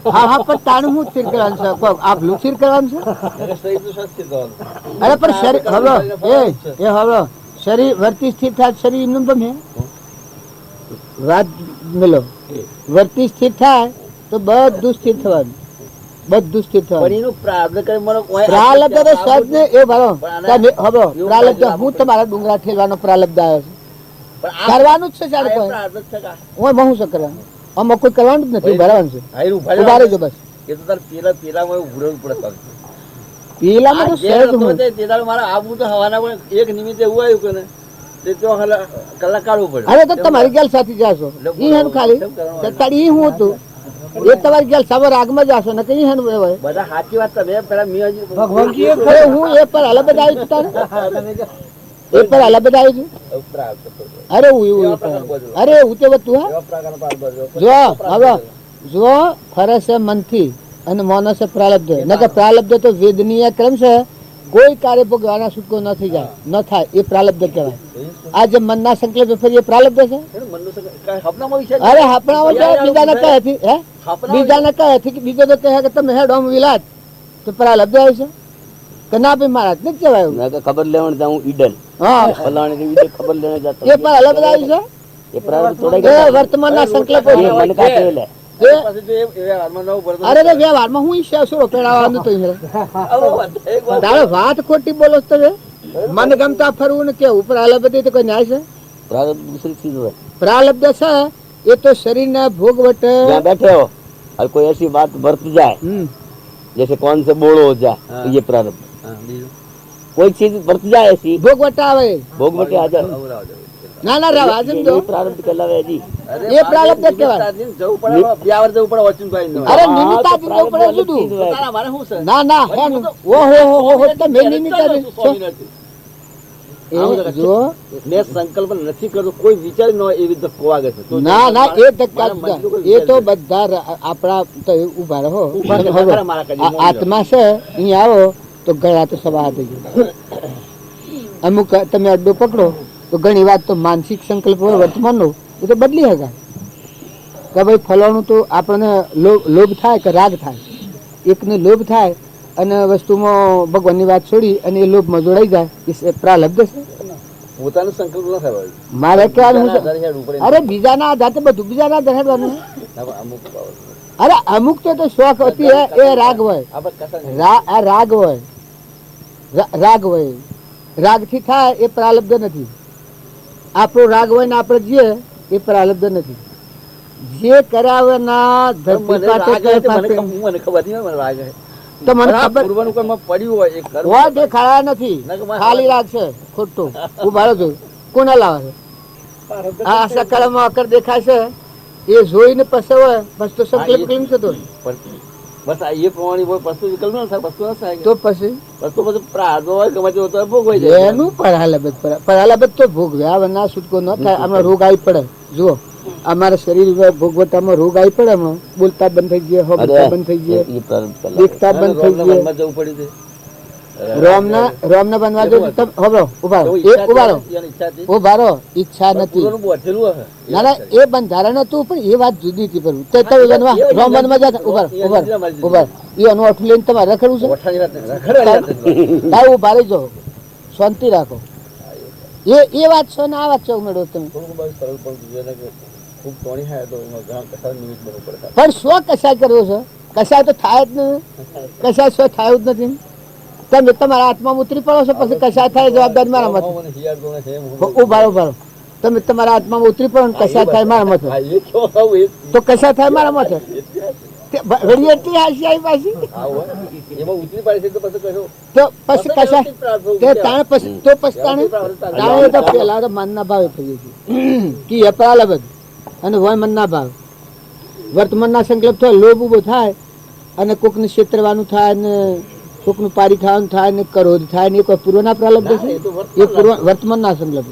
હા હા પણ તાણ હું સ્थिर કરવાનું છે આપ લું સ્थिर કરવાનું છે अगर सही तो स्थिर करवानी અરે પણ શરીર હલો એ હલો શરીર વર્તી સ્થિર થાય શરીર નું ગમે વાત મેલો વર્તી સ્થિર થાય તો બધું સ્થિર થવાનું બધું સ્થિર થવાનું પણ એનું પ્રારબ્ધ કરે મને કોઈ પ્રાલબ્ધ તો સદ ને એ ભરો તમે હબો પ્રાલબ્ધ હું તમારા ડુંગરા ઠેલવાનો પ્રાલબ્ધ આવ્યો છે કરવાનું જ છે ચાલ કોઈ પ્રારબ્ધ છે કા હું બહુ શું કરવાનું આમાં કોઈ કરવાનું જ નથી ભરવાનું છે આયરું ઉભા રહેજો બસ એ તો તાર પેલા માં ઉભરવું પડે તાર પેલામાં તો સહેજ હું તે દાડ મારા આબુ તો હવાના પણ એક નિમિત્તે એવું આવ્યું કે ને તે તો કલાક કાઢવું પડે અરે તો તમારી ગેલ સાથે જાશો ઈ હેન ખાલી તારી ઈ હું હતું એ તમારી ગેલ સાબર આગમાં જાશો ને કઈ હેન હોય બધા સાચી વાત તમે પેલા મી હજી ભગવાન કી ખરે હું એ પર અલગ જ આવી છું તારે એ પર અલગ જ આવી છું અરે હું અરે હું તે તું હા જો હવે જો ફરે છે મનથી અને મૌન છે પ્રાલબ્ધ ન કે પ્રાલબ્ધ તો વેદનીય ક્રમ છે કોઈ કાર્ય ભોગવાના છૂટકો ન થઈ જાય ન થાય એ પ્રાલબ્ધ કહેવાય આ જે મનના સંકલ્પ ફરી એ પ્રાલબ્ધ છે અરે હપણાઓ છે બીજાને કહે છે હે બીજાને કહે છે કે બીજો તો કહે કે તમે હેડ ઓમ વિલાત તો પ્રાલબ્ધ આવે છે કે ના ભાઈ મહારાજ નથી કહેવાય મેં કે ખબર લેવણ જાઉં ઈડન હા ફલાણી ઈડન ખબર લેને જાતો એ પર અલગ આવી છે એ પ્રારબ્ધ તોડાઈ એ ગયા વર્તમાનના સંકલ્પો એ મન કા લે અરે રે વ્યવહારમાં હું શેષો પેડાવાનું તો તારે વાત ખોટી બોલો તમે મન ગમતા ફરવું ને કેવું પ્રાલબ્ધ તો કોઈ ન્યાય છે પ્રારબ્ધ दूसरी चीज है પ્રાલબ્ધ છે એ તો શરીરને ભોગવટે यहाँ बैठे हो और कोई ऐसी बात बरत जाए जैसे कौन से बोलो हो जाए तो ये प्रारब्ध कोई चीज बरत जाए ऐसी ભોગવટ આવે भोगवटे आ जाए ના ના રાવ આજમ દો ये प्रारब्ध कहलावे जी એ પ્રાલબ્ધ કહેવાય જવું પડે બ્યાવર જવું પડે વચનભાઈ નો અરે નિમિત્તા જવું પડે જુદું તારા મારે શું છે ના ના હે ઓ હો તમે નિમિત્તા જો મેં સંકલ્પ નથી કરતો કોઈ વિચાર ન એવી ધક્કો વાગે છે ના ના એ ધક્કા એ તો બધા આપણા તો ઉભા રહો આત્મા છે અહીં આવો તો ગયા તો સભા થઈ ગઈ અમુક તમે અડ્ડો પકડો તો ઘણી વાત તો માનસિક સંકલ્પ હોય વર્તમાનનો એ તો બદલી શકાય કે ભાઈ ફલાણું તો આપણને લોભ થાય કે રાગ થાય એકને લોભ થાય અને વસ્તુમાં ભગવાનની વાત છોડી અને એ લોભમાં જોડાઈ જાય એ પ્રાલબ્ધ છે પોતાનો સંકલ્પ ન થાય મારે કહેવાનું અરે બીજાના આધાર તો બધું બીજાના આધાર હેડવાનું અરે અમુક તો શોખ હતી એ રાગ હોય રાગ હોય રાગથી થાય એ પ્રાલબ્ધ નથી. આપણો રાગ હોય ને આપણે જીએ એ પ્રાલબ્ધ નથી. જે કરાવના ધરતી પાટે મને ખબર નહીં મને રાગ હે તો મને ખબર પૂર્વનું કર્મ પડ્યું હોય એ કર્મ હોય દેખાયા નથી, ખાલી રાગ છે ખોટું. હું ભાડો જોઉં કોના લાવે છે આ સકાળમાં અકર દેખાય છે એ જોઈને પછી હોય બસ તો સંકલ્પ કેમ થતો બસ આ એ પ્રમાણે વસ્તુ વિકલ્પ ના થાય, વસ્તુ ના થાય તો પછી વસ્તુ પછી પ્રાર્થ હોય ગમે તે હોય ભોગવાઈ જાય એનું પરાલાબત તો ભોગવે આ ના છૂટકો ન થાય. આમાં રોગ આવી પડે. જુઓ અમારા શરીર ભોગવટામાં રોગ આવી પડે, એમાં બોલતા બંધ થઈ ગયા, હોબતા બંધ થઈ ગયા, દેખતા બંધ થઈ ગયા. જવું પડ્યું છે રોમ ના બનવા જો ઉભા રહો ઈચ્છા નથી. ના ના એ બંધારણ હતું પણ એ વાત જુદી હતી. રોમ બનવા જતા ઉભા એ અનું અઠું લઈને તમારે રખડવું છે. ઉભા રહી જાઓ, શાંતિ રાખો. એ વાત છો ને આ વાત છો મેળવો તમે. પણ શું કસાય કરવો છે? કસાય તો થાય જ નહીં. કસાય શું થાય જ નથી. તમે તમારા આત્મામાં ઉતરી પડો છો પછી કસાય થાય જવાબદારી મારા મત. ઉભા તમે તમારા આત્મામાં ઉતરી પડો ને કસાય થાય મારા મત, તો કસાય થાય મારા મત. ઘડી એટલી હાસી આવી પાછી તો પછી કસાય તો પછી તાણે તો પેલા તો મનના ભાવે થઈ ગયું કે અપરાલબદ અને હોય મનના ભાવ. વર્તમાનના સંકલ્પ થાય, લોભ ઉભો થાય અને કોકને છેતરવાનું થાય ને કોકનું પારી ખાવાનું થાય ને ક્રોધ થાય ને એ કોઈ પૂર્વના પ્રાલબ્ધ છે? એ પૂર્વ વર્તમાનના સંકલ્પ.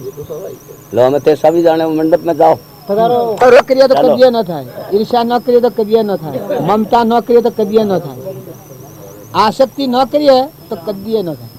અમે તે સभी જાણે મંડપમાં જાઓ કરીએ તો કદીએ ન થાય, ઈર્ષા ન કરીએ તો કદીએ ન થાય, મમતા ન કરીએ તો કદીએ ન થાય, આસક્તિ ન કરીએ તો કદીએ ન થાય.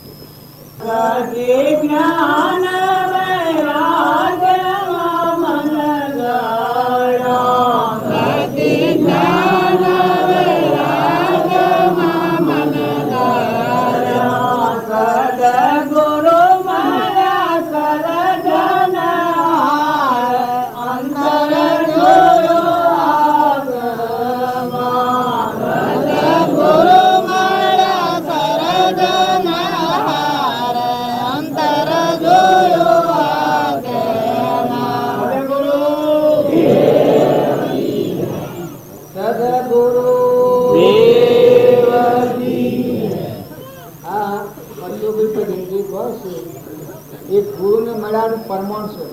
એક ગુરુને મળ્યાનું પરમાણ છે.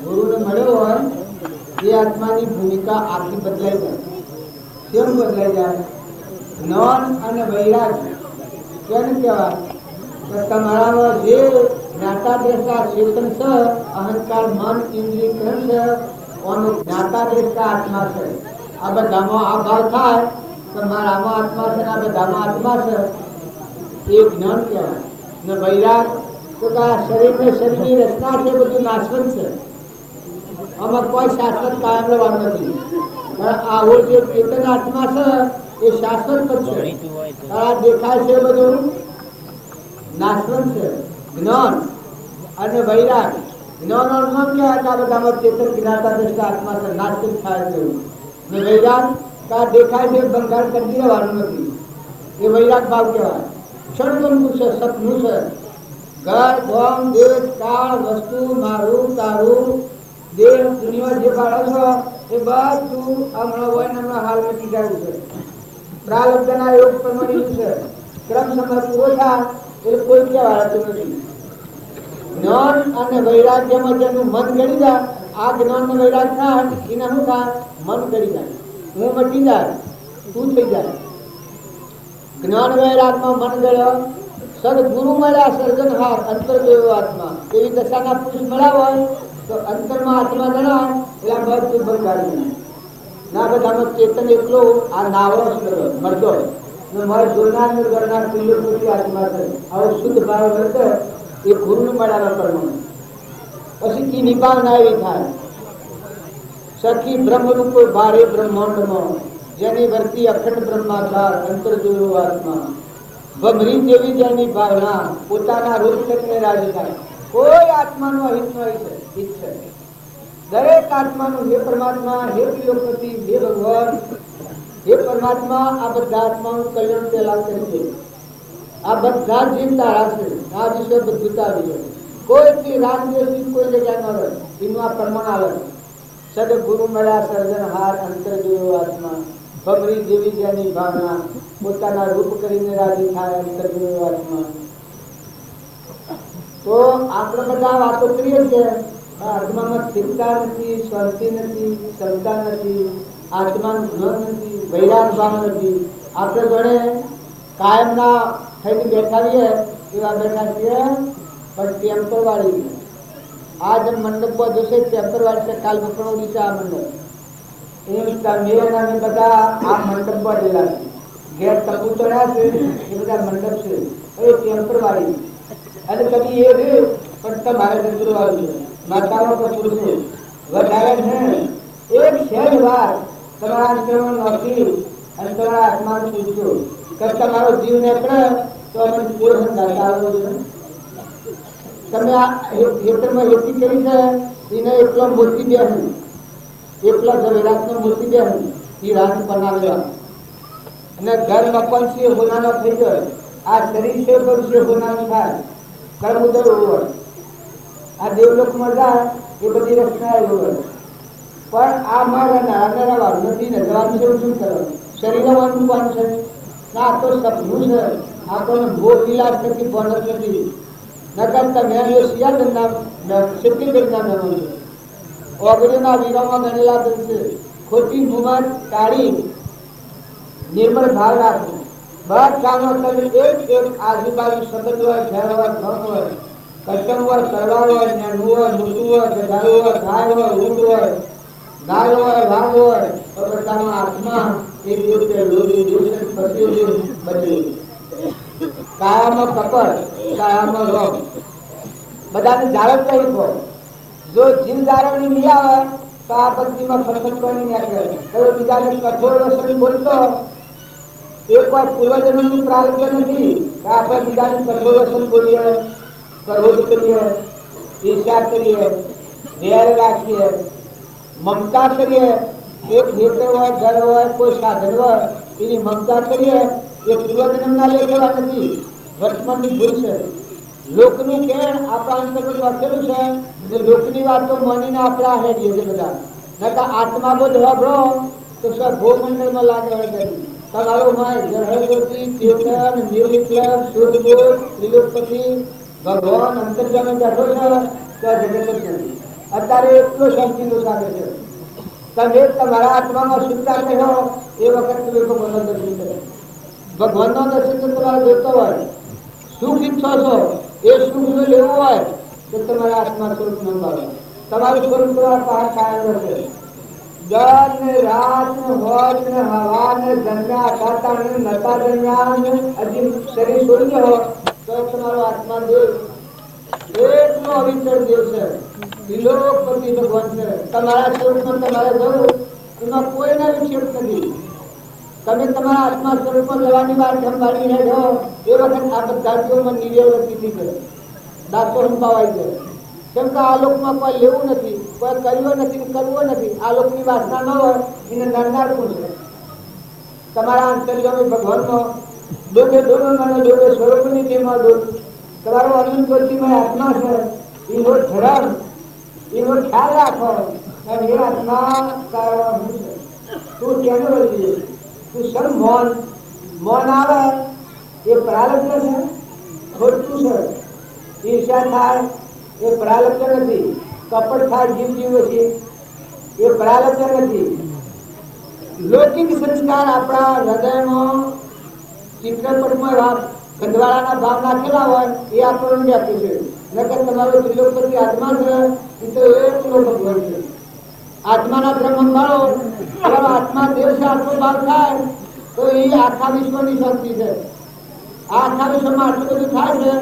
ગુરુને મળ્યો હોય એ આત્માની ભૂમિકા આખી બદલાઈ જાય. કેમ બદલાઈ જાય? જ્ઞાન અને વૈરાગ કેમ કહેવાય? તમારામાં જે જ્ઞાતા દ્રષ્ટા ચેતન છે, અહંકાર મન ઇન્દ્રિય કર્મ છે, જ્ઞાતા દ્રષ્ટા આત્મા છે. આ બધામાં આ ભાવ થાય તો મારામાં આત્મા છે, આ બધામાં આત્મા છે, એ જ્ઞાન કહેવાય. ને વૈરાગ તો શરીર ને શરીરની રચના છે બધું નાશવંત છે. આમાં કોઈ શાશ્વત કાયમ રહેવાનું નથી. પણ આવો જે ચેતન આત્મા છે એ શાશ્વત છે. આ દેખાય છે બધું નાશવંત છે. જ્ઞાન અને વૈરાગ. જ્ઞાન અર્થમાં કહેવાય કે આ બધામાં ચેતન જ્ઞાતા દ્રષ્ટા આત્મા છે, નાશવંત થાય છે. ને વૈરાગ કા દેખાય છે બંગાળ કરી રહેવાનું નથી. એ વૈરાગ ભાવ કહેવાય. ક્ષણગમનું છે, સપનું છે. ઘર ગોમ દેશ કાળ વસ્તુ મારું તારું દેહ દુનિયા જે બાળો છો એ બધું હમણાં હોય ને હમણાં હાલ નથી જવું છે. પ્રાલબ્ધના યોગ પ્રમાણે છે. ક્રમ સમય પૂરો થાય એટલે કોઈ કહેવાતું નથી. જ્ઞાન અને વૈરાગ્યમાં જેનું મન ગળી જાય, આ જ્ઞાન ને વૈરાગ થાય એના શું થાય? મન ગળી જાય, હું મટી જાય, તું થઈ જાય. જ્ઞાન વૈરાગમાં મન ગયો, સદગુરુ મળ્યા સર્જનહાર અંતર જેવો આત્મા. એવી દશાના પુરુષ મળ્યા હોય તો અંતરમાં આત્મા જણાય એટલે બધું બંધારી ના બધામાં ચેતન એકલો આ નાવડો મળતો મારે જોનાર ને કરનાર પિલ્લો પૂરી આત્મા છે. આવો શુદ્ધ ભાવ વર્તે એ ગુરુને મળ્યા પ્રમાણે પછી કી નિભાવના એવી થાય. સખી બ્રહ્મરૂપ ભારે બ્રહ્માંડમાં જેની વર્તી અખંડ બ્રહ્માકાર અંતર જોયો આત્મા. ભમરી જેવી જેની ભાવના પોતાના રૂપ તકને રાજી થાય. કોઈ આત્માનો અહિત નો હિત છે. દરેક આત્માનું હે પરમાત્મા, હે પ્રિયોપતિ, હે ભગવાન, હે પરમાત્મા આ બધા આત્માનું કલ્યાણ પેલા કરજે. આ બધા જીવ તારા છે, આ વિશે બધું તારું છે. કોઈ રાત દિવસની કોઈ જગ્યા ન રહે, એનું આ પ્રમાણ આવે. સદગુરુ મળ્યા સર્જનહાર, અંતર જોયો આત્મા, ભમરી જેવી જેની ભાવના, પોતાના રૂપ કરીને રાજી થાય, અંતર જોયો આત્મા. તો આપણે બધા વાતો કરીએ છીએ, આત્મામાં સ્થિરતા નથી, શાંતિ નથી, ક્ષમતા નથી, આત્માનું જ્ઞાન નથી, વૈરાગ ભાવ નથી. આપણે જોડે કાયમના થઈને બેઠા રહીએ એવા બેઠા છીએ, પણ ટેમ્પર વાળી આજ મંડપ પર જશે ટેમ્પર વાળી છે. કાલ બપોરનો દિવસે આ મંડપ એમ મેં અમે બધા આ મંડપ પર ગયેલા છે. ઘેર તપુ ચડ્યા છે એ બધા મંડપ છે, એ ટેમ્પર વાળી. અને કદી એ રહ્યું પણ તમારે જંતુર વાળું છે, માતાઓ તો પુરુષો વધારે છે. એક સહેજ વાર તમારા અંતરમાં નોખી અને તમારા આત્માનું પૂછજો કે તમારો જીવ નીકળે તો અમે પૂરો દાતાઓ છે. તમે આ હેતરમાં હેતી કરી છે એને એકલો મૂર્તિ બેહું, એકલો ઝવેરાતનો મૂર્તિ બેહું એ રાત બનાવેલા. અને ઘર મકાન છે હોનાનો થઈ ગયો, આ શરીર છે બધું છે હોનાનું થાય, કર્મ ઉદય હોય. આ દેવલોકમાં જાય એ બધી રચના હોય, પણ આ મારા નાના વાળું નથી ને જવાનું છે. શું કરવાનું? શરીર વાળું પણ છે ના, આ તો સપનું છે, આ તો ભોગ ઇલાજ નથી, બોનસ નથી. નકર તમે ઓગણીના વીરોમાં ગણેલા છે. ખોટી મુમત ટાળી નિર્મળ ભાવ રાખો. બસ કામો તમે એક આજુબાજુ સતત હોય, ઘેર હોય, ઘર હોય, કસ્ટમ હોય, સરવાર હોય, નેનું હોય, મોટું હોય, ગધારું હોય, ગાય હોય, ઊંટ હોય, ગાય હોય, વાઘ હોય, તો બધામાં આત્મા એક રીતે બદલી. કાયામાં કપડ, કાયામાં રોગ, બધાને જાળવ કરી દો. જો જીવ જાળવણી નહીં આવે તો આ પદ્ધતિમાં ફરફટવાની નીકળે. હવે બીજાને કઠોર વસ્તુ બોલતો એ કોઈ પૂર્વજન્મનું પ્રારબ્ધ નથી. આપણે બીજાને કઠોર વસ્તુ બોલીએ, ક્રોધ કરીએ, ઈર્ષ્યા કરીએ, વેર રાખીએ, મમતા કરીએ. એક ખેતર હોય, ઘર હોય, કોઈ સાધન હોય, એની મમતા કરીએ એ પૂર્વજન્મના લેખેલા નથી, વર્તમાનની ભૂલ છે. લોકનું કેણ આપણા અંતર્ગત વાંચેલું છે ને લોકની વાતો માનીને આપણા હેડીએ છે બધા. નકર આત્મા બોધ વાપરો તો સર ભૂમંડળમાં લાગે હોય. તમારો માય ગ્રહજ્યોતિ, ચેતન, નિર્વિકલ્પ, શુદ્ધબોધ, ત્રિલોકપતિ, ભગવાન અંતર્જામે બેઠો છે તો આ જગત જ નથી. અત્યારે એટલો શાંતિનો સાગર છે. તમે તમારા આત્મામાં સુખતા કહો એ વખત તમે ભગવાનના દર્શન કરો. ભગવાનના દર્શન તો તમારે જોતો હોય, સુખ ઈચ્છો છો, એ સુખ જો લેવું હોય તો તમારા આત્મા સ્વરૂપ નંબર. તમારું સ્વરૂપ તમારા પાસે કાયમ રહેશે. દર ને રાત ને હોજ ને હવા ને જન્મ્યા ખાતા ને નતા જન્મ્યા ને હજી શરીર છોડી દો તો તમારો આત્મા દેવ એટલો અવિચળ દેવ છે. ત્રિલોકપતિ ભગવાન છે. તમારા સ્વરૂપમાં તમારે જવું એમાં કોઈના વિક્ષેપ નથી. તમે તમારા આત્મા સ્વરૂપમાં જવાની વાત સંભાળી રહેજો એ વખત આ બધા જીવોમાં નિર્વૃત્તિ છે, દાસો સંભાવાય છે. કેમ કે આ લોકમાં કોઈ લેવું નથી, કોઈ કર્યો નથી, કરવો નથી. આ લોકની વાસના ન હોય એને નરનાર પૂછે. તમારા અંતર્યામી ભગવાનનો દોડે દોડો મને દોડે સ્વરૂપની તેમાં દોડ. તમારો અનંત કોટીમાં આત્મા છે, એનો ધર્મ, એનો ખ્યાલ રાખો. અને એ આત્મા તારા હું છે. તું કેનો વળી તું સર મૌન મૌન આવે એ પ્રારબ્ધ છે, ખોટું છે. ઈર્ષા થાય એ પ્રારબ્ધ નથી. કપટ થાય જીવ જીવ છે એ પ્રારબ્ધ નથી. લૌકિક સંસ્કાર આપણા હૃદયમાં ચિત્રપટમાં ગંધવાળાના ભાવ નાખેલા હોય એ આપણને આપે છે. નકર તમારો ત્રિલોકપતિ આત્મા છે એ તો એકલો ભગવાન છે. આત્માના ધર્મ સંભાળો, આત્મા દેવ છે આટલો ભાવ થાય તો એ આખા વિશ્વની શક્તિ છે. આ આખા વિશ્વમાં આટલું બધું થાય છે,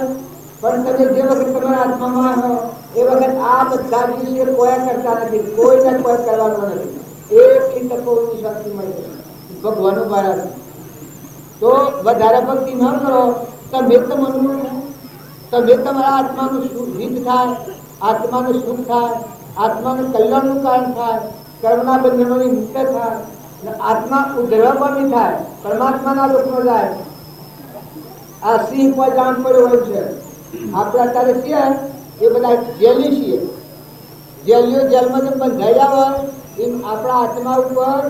પણ તમે જે વખત તમારા આત્મામાં હો એ વખત આ બધા વિશે કોઈ કરતા નથી, કોઈને કોઈ કરવાનું નથી. એક તત્વની શક્તિ મળે છે ભગવાનનું બાળક. તો વધારે ભક્તિ ન કરો તમે તમારા આત્માનું હિત થાય, આત્માનું સુખ થાય, આત્માનું કલ્યાણનું કારણ થાય, કર્મના બંધનોની મુક્ત થાય, આત્મા ઉદ્ધરવાની થાય, પરમાત્માના લોકમાં જાય. આ સિંહ પર જાણ પડ્યો હોય છે. આપણે અત્યારે છીએ એ બધા જેલી છીએ. જેલીઓ જેલમાં જે બંધાયા હોય એમ આપણા આત્મા ઉપર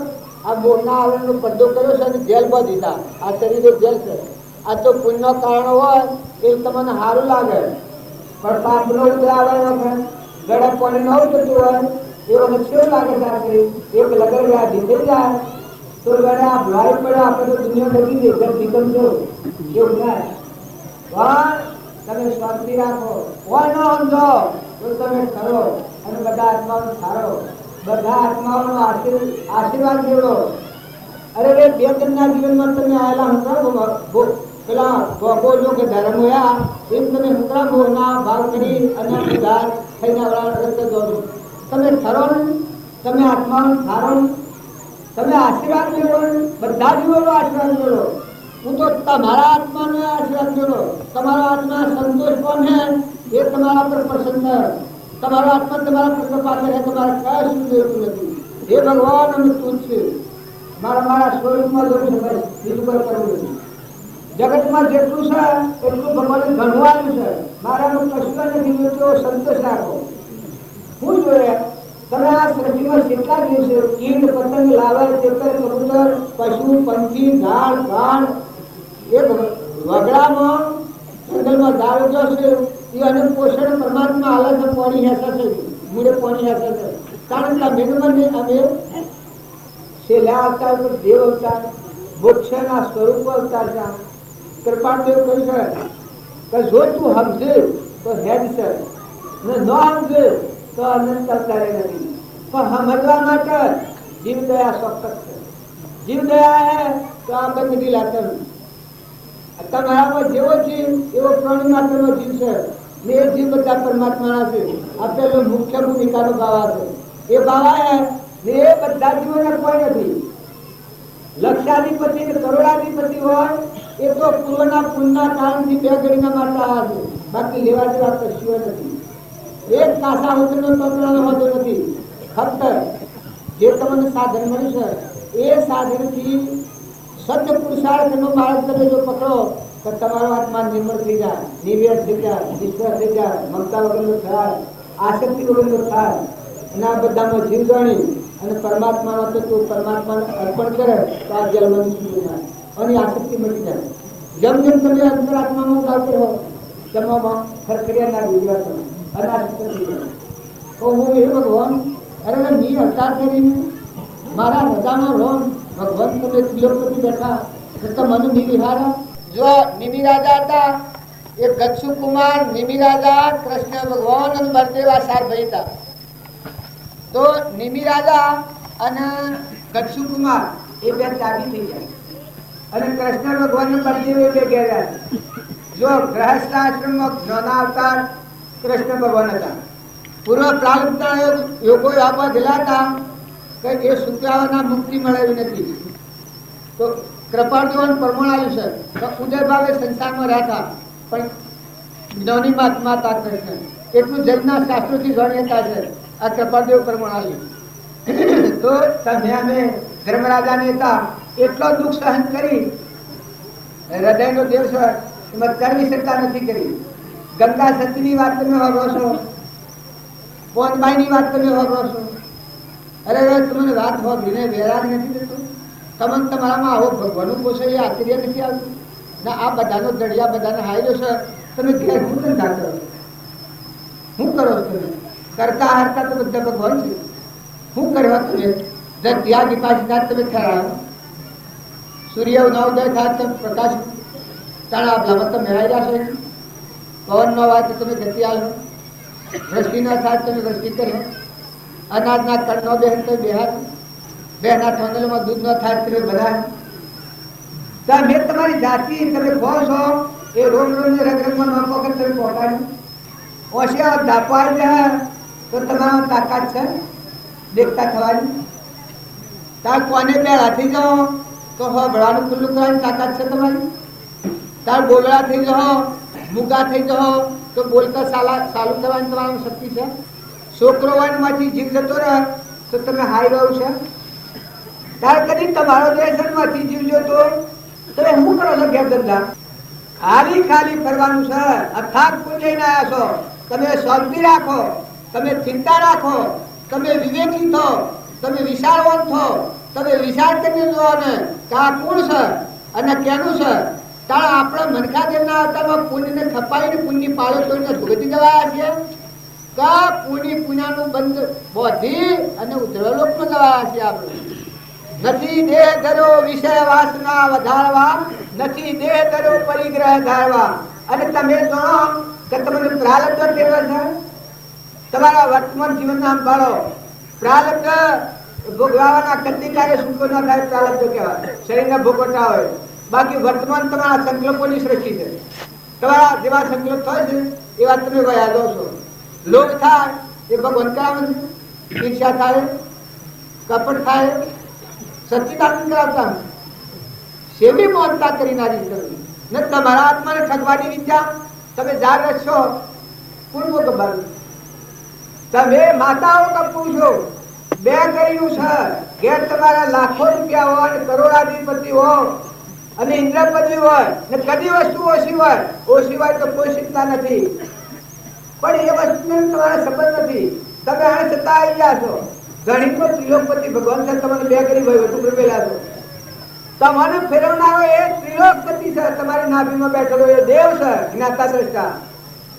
આ મોરના આવરણનો પડદો કર્યો છે અને જેલ પર દીધા. આ શરીરે જેલ છે. આ તો પુણ્ય કારણો હોય એ તમને સારું લાગે, પણ પાપનો ઉદાહરણ વખત ગળા પાણી ન ઉતરતું હોય એ વખત કેવું લાગે છે? એક લગન વ્યાધિ થઈ જાય તો ગળે આ ભરાઈ પડે, આપણે તો દુનિયા નથી દેખ નીકળજો એવું થાય. પણ તમે શાંતિ રાખો, હોય ન સમજો તો તમે કરો અને બધા આત્માઓનો સારો, બધા આત્માઓનો આશીર્વાદ મેળવો. અરે બે જણના જીવનમાં તમે આવેલા હંકારો પેલા ભોગો જો કે ધર્મ હોયા એમ તમે હંકરા મોહના ભાવ કરી અને ઉધાર થઈને રસ્તે દોડો. તમે ખરો ને, તમે આત્માનો સારો, તમે આશીર્વાદ મેળવો, બધા જીવોનો આશીર્વાદ મેળવો. હું તો તમારા આત્માનો આશીર્વાદ મેળવો. તમારો આત્મા સંતોષ કોને એ તમારા પર પ્રસન્ન, તમારો આત્મા તમારા પર કૃપા કરે, તમારે કશું જોઈતું નથી. હે ભગવાન અમે તુચ્છ છે, મારા સ્વરૂપમાં જોવું છે, બસ બીજું કોઈ કરવું નથી. જગતમાં જેટલું છે એટલું ભગવાને ગણવાનું છે. મારામાં કશું નથી જોઈતો, સંતોષ રાખો. હું જોઈએ તમે આ સૃષ્ટિમાં કેટલા દિવસે કીટ પતંગ લાવે, ચેતર કબૂતર પશુ પંખી ઝાડ પાન એ વગડામાં જંગલમાં દારૂ છે એ અનેક પોષણ પરમાત્મા હાલે છે. પાણી હેસા છે, મૂળે પાણી હેસા છે. કારણ કે મેઘમાં અમે છેલ્લા અવતાર પર દેવ અવતાર મોક્ષના સ્વરૂપ અવતાર છે. કૃપાદેવ કહ્યું છે કે જો તું સમજે તો હેડ છે ને ન સમજે તો અનંત અવતારે નથી. પણ સમજવા માટે જીવ દયા ચોક્કસ છે. જીવ દયા હે તો આપણે બધી લાતર તમારામાં જેવો જીવ એવો પ્રાણી માત્રનો જીવ છે ને એ જીવ બધા પરમાત્માના છે. આ પેલો મુખ્ય ભૂમિકાનો બાવા છે. એ બાવા હે ને એ બધા જીવોને કોઈ નથી. લક્ષાધિપતિ કે કરોડાધિપતિ હોય એ તો પૂર્વના પુણ્યના કારણથી બે ઘડીના માટે આવ્યા છે. બાકી લેવા દેવા કશું નથી. એક કાસા હોટલ નો હોતો નથી. ફક્ત જે તમને સાધન મળ્યું છે એ સાધનથી સત્ય પુરુષાર્થ નો માર્ગ તમે જો પકડો તો તમારો આત્મા નિર્મળ થઈ જાય, નિર્વેદ થઈ જાય, વિશ્વાસ થઈ જાય, મમતા વગરનો થાય, આસક્તિ વગરનો થાય. અને આ બધામાં જીવ જાણી અને પરમાત્માનો તત્વ પરમાત્માને અર્પણ કરે તો આ જલમની શુદ્ધ થાય અને આસક્તિ મળી જાય. જેમ જેમ તમે અંતરાત્મામાં ગાવતો હો તેમાં ખરખરિયાના ગુજરાતમાં અનાસક્ત થઈ જાય. તો હું એ ભગવાન અરે મી અવતાર કરીને મારા રજામાં રહો ભગવાન, તમે તિલોપતિ બેઠા તો મને નિમિહારા. જો નિમિ રાજા હતા એ ગચ્છુ કુમાર, નિમિ રાજા કૃષ્ણ ભગવાન અને બળદેવ આ સાર ભાઈ હતા. તો નિમિ રાજા અને ગચ્છુ કુમાર એ બે ત્યાગી થઈ જાય અને કૃષ્ણ ભગવાન ને બળદેવ એ બે ગયા. જો ગ્રહસ્થ આશ્રમમાં જ્ઞાના અવતાર કૃષ્ણ ભગવાન હતા. પૂર્વ પ્રારબ્ધના યોગો આપવા ગયેલા હતા કે એ શુક્રાવાના મુક્તિ મળેલી નથી. તો કૃપાળદેવન પ્રમાણ આવ્યું છે તો ઉદય ભાવે સંસારમાં રહ્યા પણ જ્ઞાની મહાત્મા હતા કૃષ્ણ. એટલું જૈનના શાસ્ત્રોથી જાણીતા છે આ કૃપાળદેવ પ્રમાણ આવ્યું. તો તમે અમે ધર્મરાજાને હતા એટલો દુઃખ સહન કરી, હૃદયનો દેવ છે એમાં કરવી શકતા નથી કરી. ગંગા સતીની વાત તમે વાપરો છો, પોનબાઈની વાત તમે વાપરો છો. અરે તમને વાત વાપરીને વેરાગ નથી દેતો. તમને તમારામાં આવો ભગવાનનું પોષે એ આશ્ચર્ય નથી આવતું ને આ બધાનો દળિયા બધાને હાર્યો છે. તમે ઘેર હું ધંધા કરો, શું કરો છો? તમે કરતા હારતા તો બધા ભગવાન છે. શું કરવા તમે ત્યાં વિપાસના તમે થયા? સૂર્ય નવોદય થાય તમે પ્રકાશ તાણા આપલામાં તમે મેળાઈ જશો. પવન ન હોય તો તમે ગતિ આવ્યો, વૃષ્ટિ ન થાય તમે વૃષ્ટિ કર્યો, અનાજના કણ ન બેહન તો બેહાર, બેના ઠોંગલમાં દૂધ ન થાય તમે બનાવ્યું. તમે તમારી જાતિ તમે કહો છો એ રોજ રોજ રંગરંગમાં ન પકડ તમે પહોંચાડ્યું. ઓછા દાપાડ જાય તો તમારા તાકાત છે દેખતા થવાની. તાર કોને બેળા થઈ જાઓ તો ભળવાનું ખુલ્લું કરવાની તાકાત છે તમારી. તાર બોલડા થઈ જાઓ, મૂગા થઈ જાઓ તો બોલતા ચાલુ કરવાની તમારી શક્તિ છે. છોકરો માંથી જીવ જતો રહે તો તમે હાઈ રહ્યું છે. તાર કદી તમારો દેશમાંથી જીવ જતો તમે શું કરો છો ઘેર ધંધા? ખાલી ખાલી ફરવાનું છે. અથાગ પૂજઈ ના છો. તમે શાંતિ રાખો, તમે ચિંતા રાખો, તમે વિવેકી થો, તમે વિચારવાન થો, તમે વિચાર કરીને જો ને કે આ કોણ છે અને કેનું છે. તાળ આપણે મનખા દેવના અવતારમાં પુણ્યને ખપાઈને પુણ્ય પાળો છોડીને ભોગતી જવાયા છે. કા પુણ્ય પુણ્યાનું બંધ બોધી અને ઉદ્રલોકમાં જવાયા છે. આપણે નથી દેહ ધરો વિષય વાસના વધારવા, નથી દેહ ધરો પરિગ્રહ ધારવા. અને તમે જાણો કે તમને પ્રારબ્ધ કેવો છે. તમારા વર્તમાન જીવનના અંબાળો પ્રારબ્ધ ભોગવાના કતિકારે સુખો ના થાય. પ્રારબ્ધ કહેવાય શરીરના ભોગવટા હોય. બાકી વર્તમાન તમારા સંકલ્પોની સૃષ્ટિ છે. તમારા જેવા સંકલ્પ થાય છે એવા તમે વયા દો છો. લોભ થાય એ ભગવાન કરાવે છે, ઈર્ષા થાય, કપટ થાય, સચ્ચિદાનંદ કરાવતા સેવી મોહનતા કરી નારી કરવી ને તમારા આત્માને ઠગવાની વિદ્યા તમે જાર રખશો. પૂર્વ ખબર તમે માતાઓ કપૂ છો. બે કર્યું છે ઘેર તમારા લાખો રૂપિયા હોય, કરોડાધિપતિ હોય અને ઇન્દ્રપતિ હોય ને કદી વસ્તુ ઓછી હોય તો કોઈ ચિંતા નથી. પણ એ વસ્તુ તમારા સંબંધ નથી. તમે આ છતાં આવી ગયા છો. ગણિત નો ત્રિલોકપતિ ભગવાન છે. તમને બે કરી વહીવટ મેળવેલા છો. તમને ફેરવનારો એ ત્રિલોકપતિ છે. તમારી નાભીમાં બેઠેલો એ દેવ છે, જ્ઞાતા દ્રષ્ટા.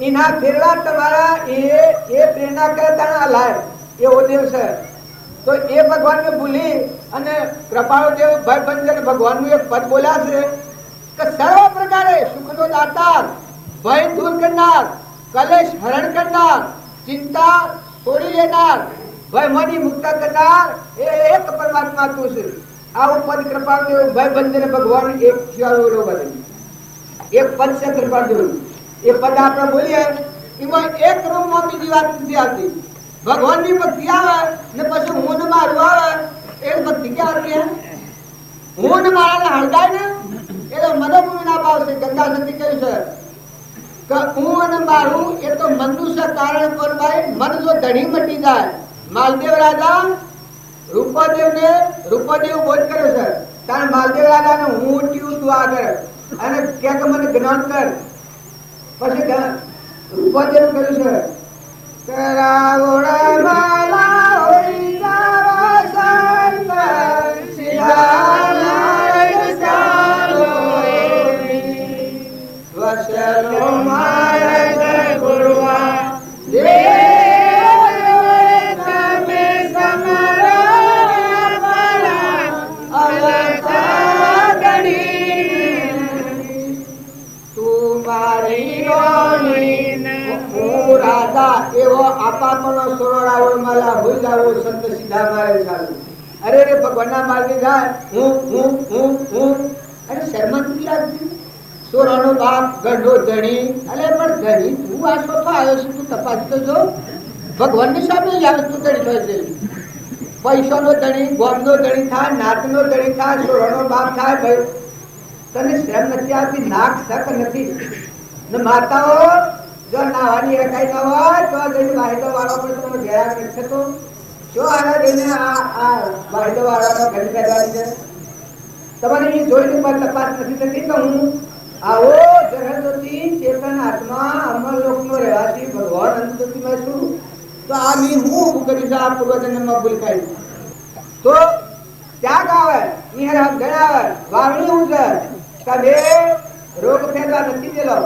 એના ફેરવા તમારા એ પ્રેરણા કરે તાણા લાય એવો દેવ છે. તો એ ભગવાનને ભૂલી અને કૃપાળુ દેવ ભાઈ બંજન ભગવાનનું એક પદ બોલ્યા છે કે સર્વ પ્રકારે સુખનો દાતાર, ભય દૂર કરનાર, કલેશ હરણ કરનાર, ચિંતા છોડી લેનાર, ભયમાંથી મુક્ત કરનાર એ એક પરમાત્મા તું છે. આવું પદ કૃપાળુ દેવ ભાઈ બંજન ભગવાન એક એક પદ છે કૃપાળુ દેવ. એ પદ આપણે બોલીએ એમાં એક રૂમમાં બીજી વાત નથી આવતી. ભગવાનની ભક્તિ આવે ને પછી હું ને મારું આવે એ ભક્તિ ક્યાં આવતી? હું ને મારાને હળગાય ને એ તો મદભૂમિ ના ભાવ છે. ગંગા સતી કહ્યું છે કે હું અને મારું એ તો મનનું છે કારણ પર ભાઈ મન જો ધણી મટી જાય. માલદેવ રાજા રૂપદેવ બોધ કર્યો છે. કારણ માલદેવ રાજા ને હું ઉઠ્યું તું આગળ અને કે મને જ્ઞાન કર. પછી રૂપદેવ કર્યું છે એવો આપાપનો સોરાવો માલા ભૂલાવો સંત સીધા મારે ચાલુ. અરે રે ભગવાનના માર્ગે જાય હું અરે શર્મંતી લાગતી. સોરાનો બાપ ગઢો ધણી. અરે પણ ધણી તું આ શોખો આવ્યો છે? તું તપાસ તો જો. ભગવાનની સામે આવે તું ધણી થાય છે. પૈસાનો ધણી, ગોમનો ધણી થાય, નાતનો ધણી થાય, સોરાનો બાપ થાય. ભાઈ તને શરમ નથી આવતી? નાક શક નથી ને માતાઓ જો નાવાની રખાઈ ન હોય તો જઈને વાહિદો વાળો પણ તમે ઘેરા નથી થતો. જો આના જઈને આ વાહિદો વાળાનો ઘર પહેરવાની છે. તમારે એ જોઈને પણ તપાસ નથી થતી કે હું આવો જગતોથી ચેતન આત્મા અમર લોકનો રહેવાથી ભગવાન અંતમાં છું. તો આ મી હું ઊભું કર્યું છે. આ પૂર્વજન્મમાં ભૂલ ખાઈ તો ત્યાગ આવે, નિહર ગયા આવે, વાવણી હું છે કે રોગ ફેરવા નથી દેલો.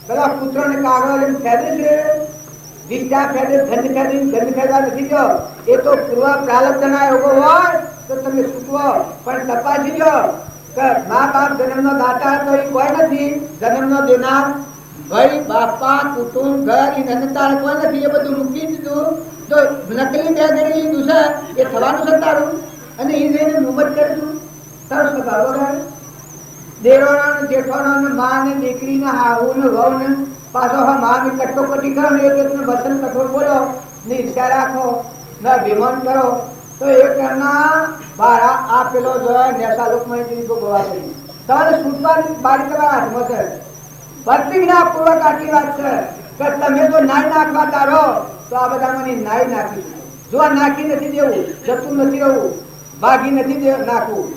પેલા પુત્ર ને કાગળ લઈને ફેરે છે, દિશા ફેરે, ગંધ ફેરવા નથી જો. એ તો પૂર્વ પ્રારબ્ધ ના યોગો હોય તો તમે સુકવો. પણ તપાસી જો કે મા બાપ જન્મનો દાતા તો એ કોઈ નથી. જન્મનો દેનાર ભાઈ બાપા કુટુંબ ઘર એ નંદતાર કોઈ નથી. એ બધું મૂકી દીધું તો નકલી બે ગણી લીધું છે. એ થવાનું છે તારું અને એ જઈને મુમત કરશું તારો સ્વભાવ વગાડે. દેરોણા જેઠોણા ને માં ને દીકરી ને હાહુ ને વહુ ને પાછો હા માં ને કટોકટી કરો ને એક એકને વચન કઠોર બોલો ને ઈચ્છા રાખો ને અભિમાન કરો તો એક એમના બારા આ પેલો જો નેસા લોકમાં ગોવા થઈ. તમારે છૂટવાની બારી તમારા હાથમાં છે. પ્રતિજ્ઞાપૂર્વક આટલી વાત છે કે તમે જો નાઈ નાખવા તારો તો આ બધા મને નાઈ નાખી. જો આ નાખી નથી દેવું, જતું નથી રહેવું, ભાગી નથી નાખવું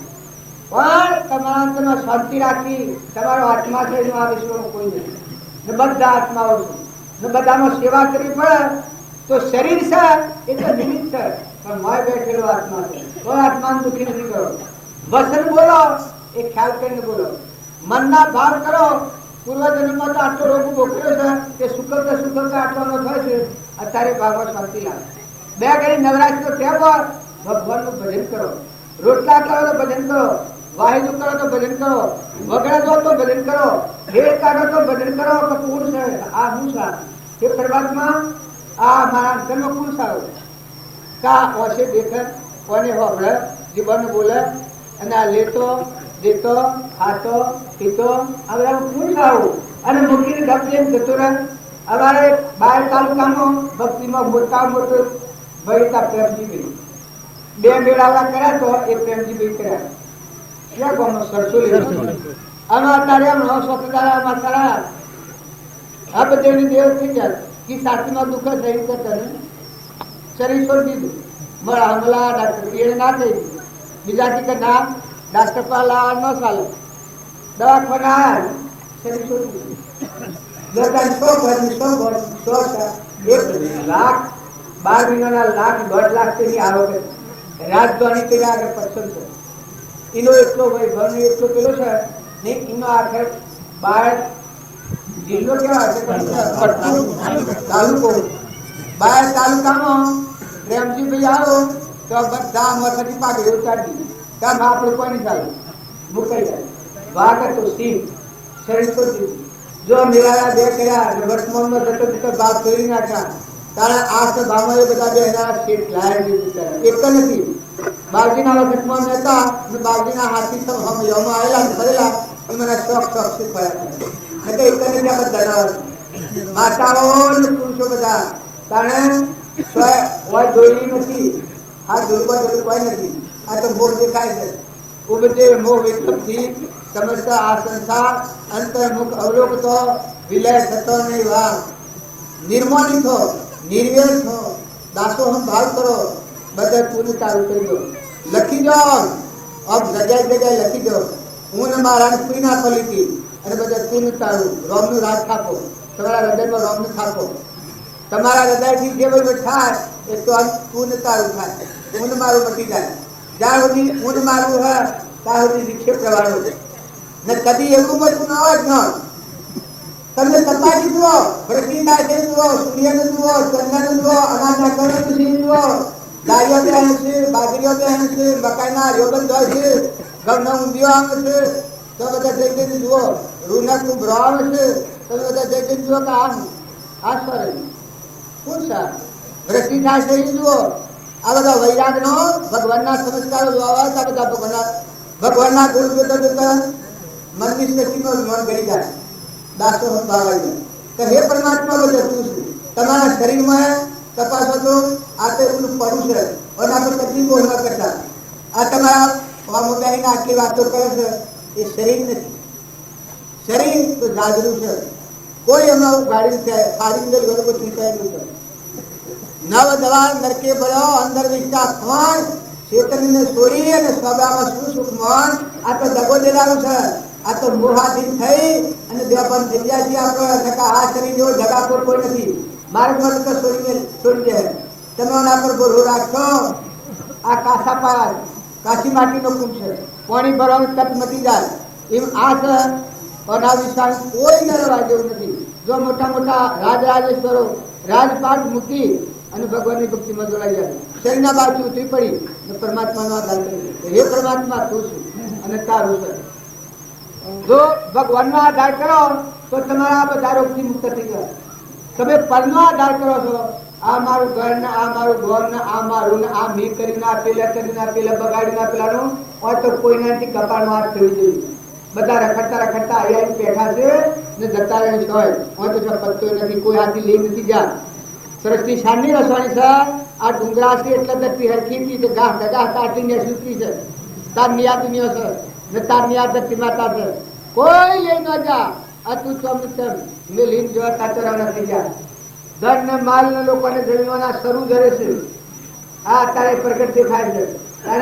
પણ તમારા અંતરમાં શાંતિ રાખી તમારો આત્મા છે એનો આ વિશ્વમાં કોઈ નથી ને બધા આત્માઓ છે ને બધાનો સેવા કરવી પડે તો શરીર છે એ તો નિમિત્ત છે પણ મોય બેઠેલો આત્મા છે તો આત્માને દુઃખી નથી કરો વસન બોલો એ ખ્યાલ કરીને બોલો મનના ભાવ કરો પૂર્વજન્મમાં તો આટલો રોગ ભોગવ્યો છે કે સુકલતા આટલો થાય છે અત્યારે ભાવમાં શાંતિ લાગે બે ઘડી નવરાત્રિનો તહેવાર ભગવાનનું ભજન કરો રોટલા કરો તો ભજન કરો વાહિદુ કરો તો ભજન કરો વગડા દો તો ભજન કરો ઢેર કાઢો તો ભજન કરો કે પૂર છે આ હું સા એ પરમાત્મા આ મારા અંતરમાં કુલ સારો કા ઓછે દેખે કોને હોબળે જીવન બોલે અને આ લેતો દેતો ખાતો પીતો આ બધા કુલ સારું અને મૂકીને ડબલીને જતો રહે અમારે બાર તાલુકામાં ભક્તિમાં મોટા મોટો ભયતા પ્રેમજીભાઈ બે મેળાવડા કર્યા તો એ પ્રેમજીભાઈ કર્યા ક્યાં ગામનો સરસોલી અને અત્યારે આમ સ્વતંત્રતામાં કરા આ બધેની દેવ થઈ ગયા કે સાચીમાં દુઃખ થઈ તને શરીર છોડી દીધું મળા હમલા ડાક્ટર એને ના થઈ બીજા કે ના ડાક્ટર પાલા ન ચાલે દવાખાના શરીર છોડી દીધું 1 લાખ 12 મહિનાના લાખ 1.5 લાખ તેની આવક રાજધાની તેના આગળ પસંદ છે એનો એટલો ભાઈ ઘરનો એટલો પેલો છે ને એનો આખર 12 જિલ્લો કેવા છે તાલુકો 12 તાલુકામાં પ્રેમજીભાઈ આવો તો બધા મથકી પાડી ઉતારી કામ આપણે કોઈ નહીં ચાલે મુકાઈ જાય વાઘ તો સિંહ શરીર તો જો મેળાના બે કર્યા વર્તમાનમાં જતો જતો ભાવ ફેરી નાખ્યા તારા આ ભાવમાં એ બધા બે હજાર શેઠ લાયા એક નથી બાવજીના વખતમાં નતા અને બાવજીના હાથી તો હમ યમાં આવેલા ભરેલા એ મને શોખ થી પડ્યા એટલે એક નથી આ બધા માતાઓ ને પુરુષો બધા તાણે હોય જોઈ નથી આ જોડવા જોડું કોઈ નથી આ તો મોહ દેખાય છે ઉપજે મોહ વિકલ્પથી સમજતા આ સંસાર અંતર્મુખ અવલોકતો વિલય થતો નહીં વા નિર્માણી થો નિર્વેર થો દાસોહમ ભાવ કરો બધા પૂરું તારું કરી દો લખી જાઓ અબ જગ્યાએ જગ્યાએ લખી દો હું ને મારા પીના ફલીથી અને બધા પૂરું તારું રોમનું રાજ થાકો તમારા હૃદયમાં રોમનું થાકો તમારા હૃદયથી જે બધું થાય એ તો પૂર્ણ તારું થાય હું મારું મટી જાય જ્યાં સુધી હું મારું હોય ત્યાં સુધી વિક્ષેપ કરવાનો ને કદી એવું બધું ના હોય ન તમને તપાસી જુઓ વૃષ્ટિના છે જુઓ સૂર્યને જુઓ ચંદ્રને જુઓ અનાજના કણને જુઓ દાળીઓ બેહે છે બાજરીઓ બેહે છે મકાઈના રોગન હોય છે ઘઉંના ઊંધિયો આવે છે તો બધા જઈ જઈને જુઓ રૂના કુંભરો આવે છે તમે બધા જઈ જઈને જુઓ કે આ સ્વરે શું છે વૃષ્ટિ થાય છે એ જુઓ આ બધા વૈરાગનો ભગવાનના સંસ્કારો જોવા આ બધા ભગવાનના ગુણ જોતા જોતા મનની સ્થિતિમાં મન ગઈ જાય દાસો ભાવાઈ જાય હે પરમાત્મા બોલે તું તમારા શરીરમાં તપાસો તો આ તો એનું પડું છે અને આપણે તકલીફો ન કરતા આ તમારા મોટાઈના આટલી વાતો કરે છે એ શરીર નથી શરીર તો જાગરું છે કોઈ એમાં ગાડી છે સારી અંદર ગરબો ચૂંટાયેલું છે નવ દવા નરકે ભર્યો અંદર વિચાર ખોણ ચેતનને છોડી અને સ્વભાવમાં શું સુખ મન આ તો દગો દેવાનું છે આ તો મોહાધીન થઈ અને દેવપન થઈ ગયા છે આપણે આ શરીર જેવો જગાપોર કોઈ નથી માર્ગમાં તો છોડી દે તમે એના પર ભરો રાખશો આ કાસા પાર કાશી માટીનો કુંભ છે પાણી ભરવાનું તક મટી જાય એમ આ છે અનાવિશાળ કોઈ નરવા જેવું નથી જો મોટા મોટા રાજરાજેશ્વરો રાજપાટ મૂકી અને ભગવાનની ભક્તિમાં જોડાઈ જાય શરીરના બાજુ ઉતરી પડી અને પરમાત્માનો આધાર કરી હે પરમાત્મા તું છું અને તારું છે જો ભગવાનનો આધાર કરો તો તમારા બધા રોગથી મુક્ત થઈ ગયા તમે પરનો આધાર કરો છો આ મારું ઘર ને આ મારું ઘર ને આ મારું ને આ મેં કરીને આપેલા બગાડીને આપેલાનું હોય તો કોઈનાથી કપાળનો હાથ કરી દઈએ બધા રખડતા રખડતા અહીંયા બેઠા છે ને જતા રહે છે હોય તો પત્તો નથી કોઈ હાથી લઈ નથી જા સરસની શાનની રસવાણી છે આ ડુંગરા છે એટલે ધરતી હરખી છે ઘાસ ઘાસ કાઢીને સૂત્રી છે તાર નિયા દુનિયા છે ને તાર નિયા ધરતી માતા છે કોઈ લઈ ન જા આ તું ચોમિતમ મેં લીન જોવા તાચરાના થઈ ગયા ધન ને માલ ને લોકોને જમીનોના શરૂ ધરે છે આ અત્યારે પ્રગટ દેખાય છે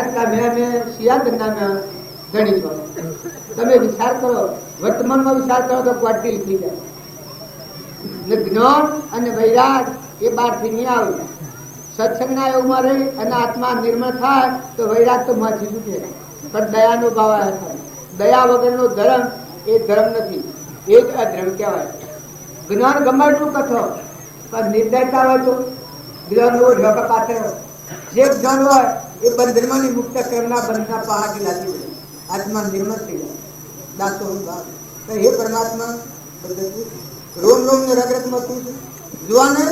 ત્યારે મેં શિયાળ ધંધા ધણી છો. તમે વિચાર કરો, વર્તમાનમાં વિચાર કરો તો ક્વાટી થઈ જાય. ને જ્ઞાન અને વૈરાગ એ બહારથી નહીં આવે. સત્સંગના યોગમાં રહી અને આત્મા નિર્મળ થાય તો વૈરાગ તો માંથી છૂટે. પણ દયાનો ભાવ થાય. દયા વગરનો ધર્મ એ ધર્મ નથી, એ જ અધર્મ કહેવાય. જ્ઞાન ગમે એટલું કથો પણ નિર્દયતા હોય તો જ્ઞાન એવો ઢોકા પાથર. જે જ્ઞાન હોય એ બંધનમાંથી મુક્ત કરનાર બંધના પહાડી લાગી પડે. આત્મા નિર્મળ થઈ જાય. દાસો હે પરમાત્મા રોમ રોમ ને રગરગમાં તું જોવાને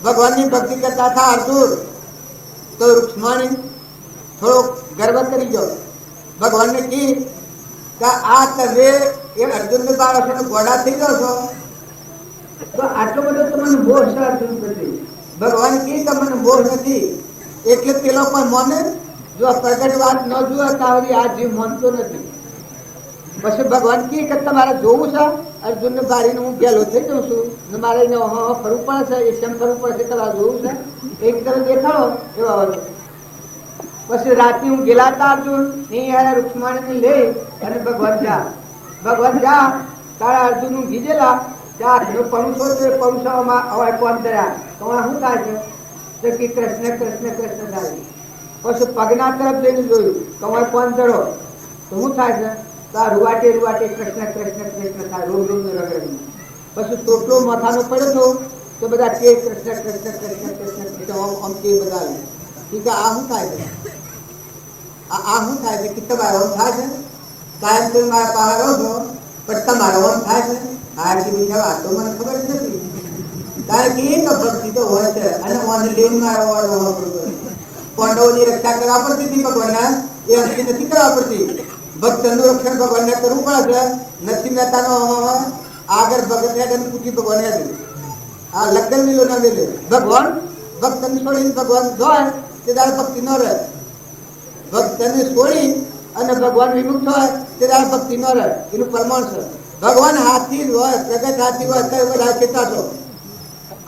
ભગવાનની ભક્તિ કરતા હતા અર્જુન તો રૂક્ષ્મણી થોડો ગર્વ કરી ગયો. ભગવાનને કી કે આ તમે એ અર્જુનને બાળકોને ઘોડા થઈ જાઓ છો તો આટલો બધો તમને મોહ છે અર્જુન પ્રત્યે. ભગવાન કી તમને મોહ નથી એટલે પેલો પણ મોને જો પ્રગટ વાત ન જુએ તાવરી આ જીવ માનતો નથી. પછી ભગવાન કી કે તમારે જોવું છે અર્જુનને બારીને હું ગેલો થઈ જાઉં છું ને મારે એને ફરવું પડે છે, એ સેમ ફરવું પડે છે, તમારે જોવું છે એક તમે દેખાડો એવા વાળો. પછી રાતે હું ગેલા હતા અર્જુન અહીં રૂક્ષ્મણીને લઈ અને ભગવાન જા તારા અર્જુન હું ગીજેલા ત્યાં પરુષો છે પરુષોમાં અવાજ કોણ કર્યા તમારે શું થાય છે કે કૃષ્ણ કૃષ્ણ કૃષ્ણ થાય. પછી પગના તરફ જઈને જોયું તમારે કોણ ધરો તો શું થાય છે રૂવાટે રૂવાટે કૃષ્ણ કૃષ્ણ કૃષ્ણ થાય રોગ રોગ રગડ. પછી ટોટલો માથાનો પડ્યો તો બધા કે કૃષ્ણ કૃષ્ણ કૃષ્ણ કૃષ્ણ આમ કે બધા ઠીક આ શું થાય છે આ શું થાય છે કે તમારો આમ થાય છે કાયમ તમે મારા પાસે રહો છો પણ તમારો આમ થાય છે. આ કે બીજા વાતો મને ખબર જ નથી. કારણ કે એક ભક્તિ તો હોય છે અને ઓને લઈને મારો વાળો પાંડવોની રક્ષા કરવા પડતી હતી ભગવાનના એ અંશી નથી કરવા પડતી. ભક્તનું રક્ષણ ભગવાનને કરવું પડે છે. નરસિંહ મહેતાનો આગળ ભગત પૂછી ભગવાને આ લગ્ન મિલો ના મેલે ભગવાન ભક્તને છોડીને ભગવાન જોય તે તારે ભક્તિ ન રહે. ભક્તને છોડી અને ભગવાન વિમુક્ત હોય તે તારે ભક્તિ ન રહે. એનું પ્રમાણ છે. ભગવાન હાથી હોય પ્રગટ હાથી હોય તમે બધા કેટલા છો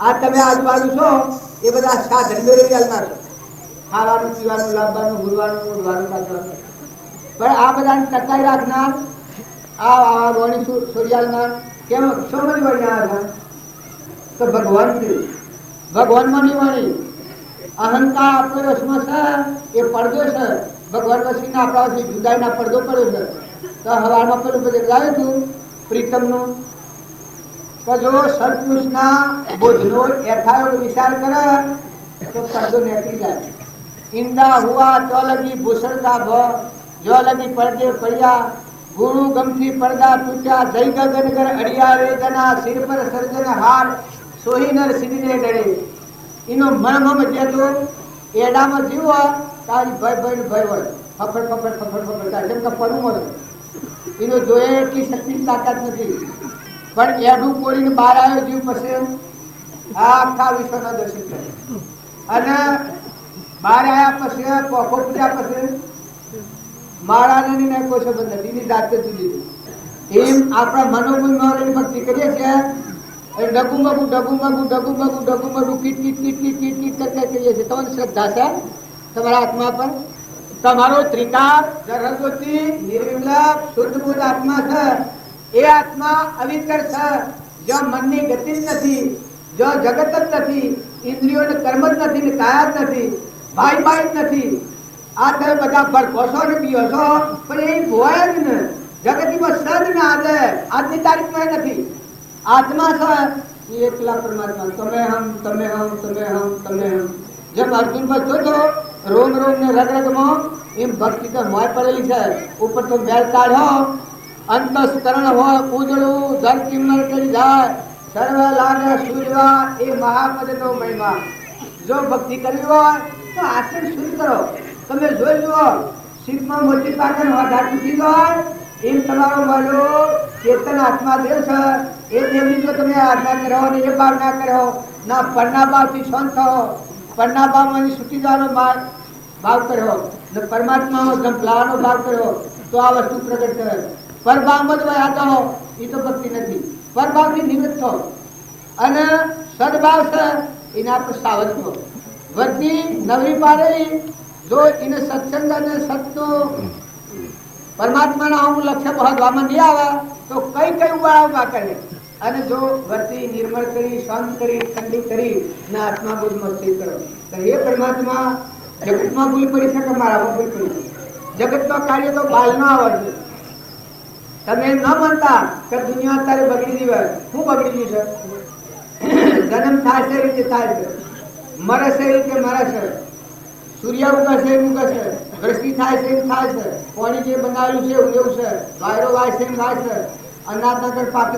આ તમે આજુબાજુ છો એ બધા સાધન મેળવી ચાલનાર છો. ખાવાનું પીવાનું લાવવાનું ભૂલવાનું ઉડવાનું કાઢવાનું પણ આ બધાને ટકાઈ રાખનાર આ વાણી સોડિયાલનાર કેમ સમજ વળનાર તો ભગવાન ભગવાનમાંની વાણી અહંકાર આપણો રસમાં છે એ પડદો છે. ભગવાન વસીને આપણા વચ્ચે જુદાઈના પડદો પડ્યો છે. તો હવારમાં પેલું બધું લાવ્યું હતું પ્રીતમનું તો જો સત્પુરુષના બોધનો યથાર્થ વિચાર કરે તો પડદો નીકળી જાય. ઈંડા હુआ તો લગી ભૂષણતા ભ જો લગી પડદે પડ્યા ગુરુ ગમથી પડદા તૂટ્યા જય ગગન કર અડિયા રેગના સિર પર સર્જન હાર સોહી નર સિદ્ધને ડરે. એનો મનમમ જેતો એડામાં જીવો તારી ભય ભય ભય હોય ફફડ ફફડ ફફડ ફફડ થાય જેમ કે પરવું મળે એનો જોયે એટલી શક્તિ તાકાત નથી. પણ એડું કોળીને બહાર આવ્યો જીવ પછી આ આખા વિશ્વના દર્શન કરે અને બહાર આવ્યા પછી પોખો પૂજા પછી મહારાજાની કોઈ સંબંધ નથી. એની જાતે જુદી એમ આપણા મનોબુદ્ધિ ભક્તિ કરીએ છીએ ડગુમગુ ડગુમગુ ડગુમગુ ડગુમગુ કીટ કીટ કીટ કીટ કીટ કીટ કરતા કરીએ છીએ. તમને શ્રદ્ધા છે તમારા આત્મા પર? તમારો ત્રિકાળ જરજોતી નિર્વિમલક શુદ્ધ બુદ્ધ આત્મા છે. એ આત્મા અવિકર છે. જો મનની ગતિ જ નથી, જો જગત જ નથી, ઇન્દ્રિયોને કર્મ જ નથી ને કાયા જ નથી, ભાઈ ભાઈ જ નથી. આ તમે બધા ભડકો ને પીઓ છો પણ એ હોય જ ને જગતમાં સજ ના આજે આજની તારીખમાં નથી. આત્મા છે એ એકલા પરમાત્મા. તમે હમ તમે હમ તમે હમ તમે હમ. જેમ અર્જુન બચતો છો રોમ રોમ ને રગ રગમાં એમ ભક્તિ તો મોય પડેલી છે. ઉપર તો મેળ કાઢો અંતસ્કરણ હોય ઉજળું ધર કિમ્મર કરી જાય સર્વ લાગે સૂર્યવા એ મહાપદ નો મહિમા. જો ભક્તિ કરવી હોય તો આસન શુદ્ધ કરો. તમે જોઈ જુઓ શીખમાં મોટી પાકર વાધા તૂટી જાય એમ તમારો માનો ચેતન આત્મા દેવ છે એ દેવની જો તમે આજ્ઞા કરો ને એ ભાવના કરો ના પરના ભાવથી શાંત થો. પરના ભાવમાં છૂટી જવાનો ભાવ કર્યો ને પરમાત્માનો જંપલાવાનો ભાવ કર્યો તો આ વસ્તુ પ્રગટ કરે. પરભાવમાં જ વયા હો એ તો ભક્તિ નથી. પરભાવથી નિવૃત્ત થો અને સદભાવ છે એના પર સાવધ થો. વર્તી નવરી પાડેલી જો એને સત્સંગ અને સતનો પરમાત્માના હું લક્ષ્ય પહોંચવામાં નહીં આવે તો કઈ કઈ ઉબાળવા કરે અને જો વર્તી નિર્મળ કરી શાંત કરી ઠંડી કરી ને આત્મા બુદ્ધ મસ્તી કરો તો એ પરમાત્મા જગતમાં ભૂલ પડી શકે, મારામાં ભૂલ પડી જગતનો કાર્ય તો બાલ ન આવડતું. તમે ન માનતા કે દુનિયા અત્યારે બગડી ગઈ હોય, શું બગડી ગયું છે? જન્મ થાય છે રીતે થાય છે, મરે છે રીતે મરે છે, સૂર્ય ઉગે છે એમ ઉગે છે, વૃષ્ટિ થાય છે એમ થાય છે, પાણી જે બનાવેલું છે એવું એવું છે, વાયરો વાય છે એમ વાય છે, અનાજ નગર પાકે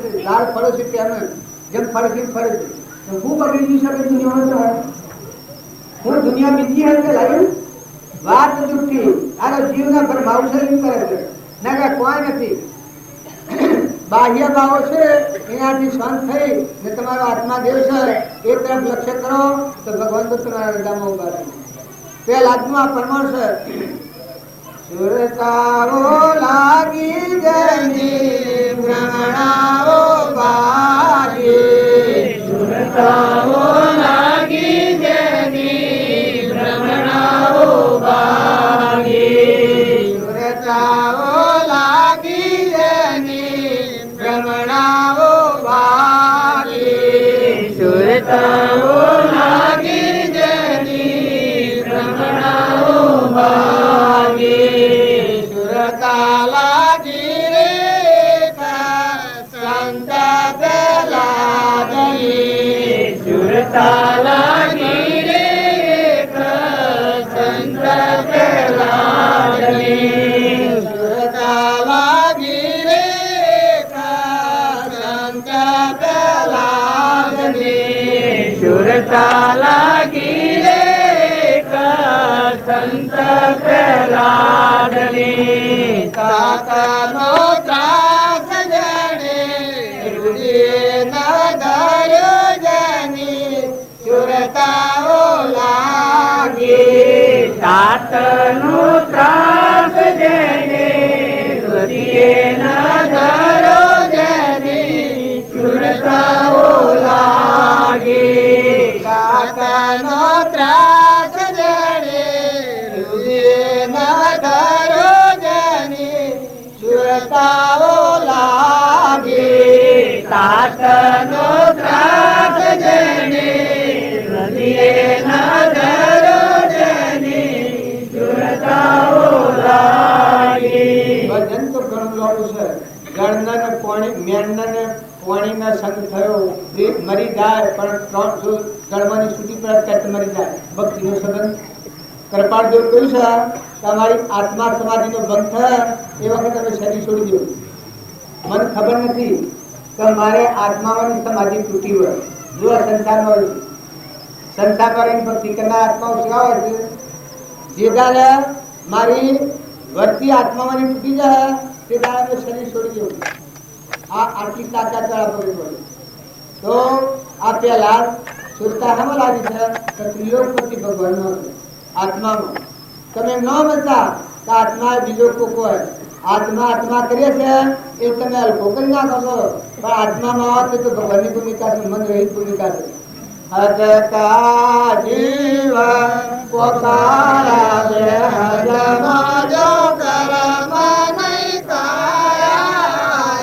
છે ઝાડ ફળો છે તેમ જેમ ફળે છે ફળે છે. હું બગડી ગયું છે દુનિયા, હું દુનિયા બીજી હશે લાગ્યું વાત જુઠ્ઠી. આનો જીવના પ્રભાવ છે એમ કરે છે ના કે કોઈ નથી. બાહ્ય ભાવો છે એનાથી શાંત થઈ ને તમારો આત્મા દેવ છે એ તરફ લક્ષ્ય કરો તો ભગવાન તો તમારા હૃદયમાં ઉભા છે. પેલા આત્મા પરમાણ છે. સુરતાઓ લાગી જની ભ્રમણાઓ બાજી, સુરતાઓ લાગી જની ભ્રમણાઓ બાજી, સુરતાઓ લાગી જની ભ્રમણાઓ બાજી, સુરતાઓ લાગી જની ભ્રમણાઓ બાજી, સુરતા લાગી રે સંત પેલાજી, સુરતા લાગી રે સંત પેલાજી, સુરતા લાગી રે સંત પેલાજી, સુરતા લાગી રે સંત પેલાજી. કાકાનો ત્રાસ જણે રુદિયે ન ધર્યો જની સુરતાઓ લાગી, તાતનો ત્રાસ જણે રુદિયે ન ધર્યો જની સુરતાઓ લાગી, કાકાનો ત્રાસ જણે રુદિયે ન ધર્યો જની સુરતાઓ લાગી, તાતનો ત્રાસ જણે રુદિયે ન ધર્યો જની સુરતાઓ લાગી. ભજન તો ઘણું લોડું છે. ગણના પાણી મેણના પાણીના સંગ થયો મરી જાય પણ ગણવાની સુધી પર મરી જાય. ભક્તિનો સંબંધ કરપાળ જેવું કહ્યું છે તમારી આત્મા સમાધિનો ભંગ થાય એ વખતે તમે શરીર છોડી દો. મને ખબર નથી કે મારે આત્માવાની સમાધિ તૂટી હોય. જો સંસારમાં સંસાર પર ભક્તિ કરનાર આત્માઓ કેવા હોય છે? જે દાડે મારી વર્તી આત્માવાની તૂટી જાય તે દાડે શરીર છોડી દેવું. આટલી તાકાત વાળા ભગત હોય તો આ પેલા સુરતા હમણાં લાગી છે કે ત્રિલોકપતિ ભગવાનનો આત્મામાં તમે ન બનતા તો આત્મા બીજો કોક હોય. આત્મા આત્મા કરીએ છે એ તમે હલકો કરી નાખો છો પણ આત્મામાં આવે તો ભગવાનની ભૂમિકા છે, મન રહિત ભૂમિકા છે. હજતા જીવન પોકારા છે હજમાં જો કર્મ નહીં કાયા,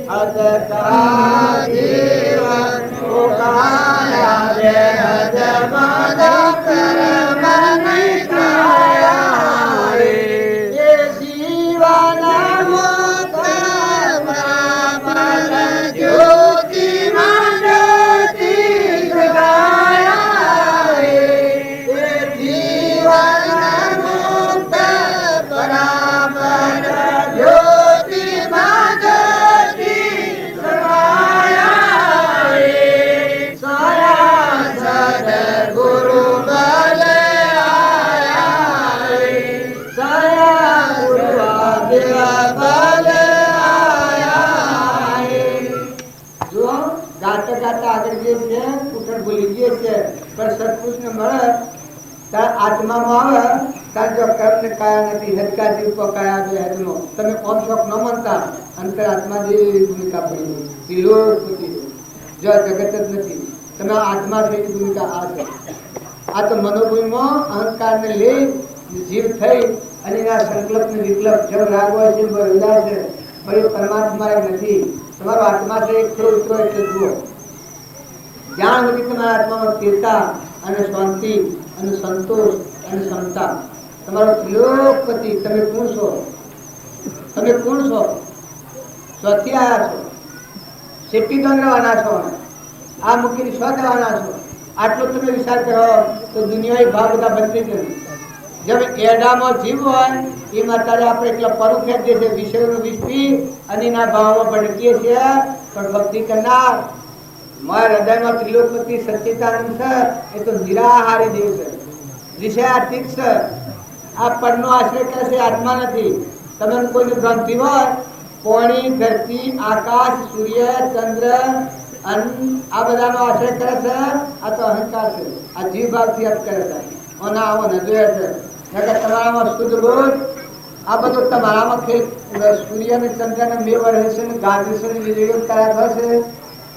હજતા જીવન પોકારા છે હજમાં જો કર્મ નહીં કાયા, એ જીવન મુક્ત બ્રહ્મણ જ્યોતિ મંડતિ જગાયા, એ જીવન મુક્ત બ્રહ્મણ જ્યોતિ મંડતિ જગાયા, સાયા સદગુરુ બલે આયા, સાયા ગુરુ બલે આયા. જો ગાતા ગાતા આગળ જે છે કુટણ ભૂલી ગયે છે પણ સત્પુરુષ ને મળે તાર આત્મામાં આવે તાર જો કર્મ કાયા નથી હદકા જીવ પકાયા બે હદનો તમે કોમ શોખ ન માનતા અંતર આત્મા જેવી ભૂમિકા પડી ત્રિલોકપતિ જો જગત જ નથી તમે આત્મા જેવી ભૂમિકા આ છે. આ તો મનોભૂમિમાં અહંકાર ને લઈ જીવ થઈ અને એના સંકલ્પ ને વિકલ્પ જેમ રાગ હોય છે બધા છે પણ એ પરમાત્મા નથી. તમારો આત્મા છે એક થોડો ઉતરો એટલે જુઓ. જ્યાં સુધી તમારા આત્મામાં સ્થિરતા અને શાંતિ અને સંતોષ અને ક્ષમતા, તમારો ત્રિલોકપતિ, તમે કોણ છો? તમે કોણ છો? સ્વથી આવ્યા છો? શેટી દોંદરવાના છો? આ મૂકીને સ્વ જવાના છો? આટલો તમે વિચાર કરો તો દુનિયાએ ભાવ બધા બનતી જ નથી. જેમ એડામાં જીવ હોય એ માતા આપણે એકલા પરું ખેંચીએ છીએ, વિષયોનું વિષ પી અને એના ભાવમાં ભટકીએ છીએ. પણ ભક્તિ કરનાર મારા હૃદયમાં ત્રિલોકપતિ સચ્ચિદાનંદ છે, એ તો નિરાહારી દેવ છે, વિષયાતીત છે. આ પરનો આશ્રય કરે છે, આત્મા નથી. તમને કોઈને ભ્રાંતિ હોય, પાણી, ધરતી, આકાશ, સૂર્ય, ચંદ્ર આ બધાનો આશ્રય કરે છે, આ તો અહંકાર છે. આ જીવ ભાવથી અર્થ કરે છે. ઓના આવો ન જોયે છે. તમારામાં શુદ્ધ બોધ આ બધું તમારામાં સૂર્ય ને ચંદ્ર ને મેં વરસે ને ગાજશે ને વિજયો કયા થશે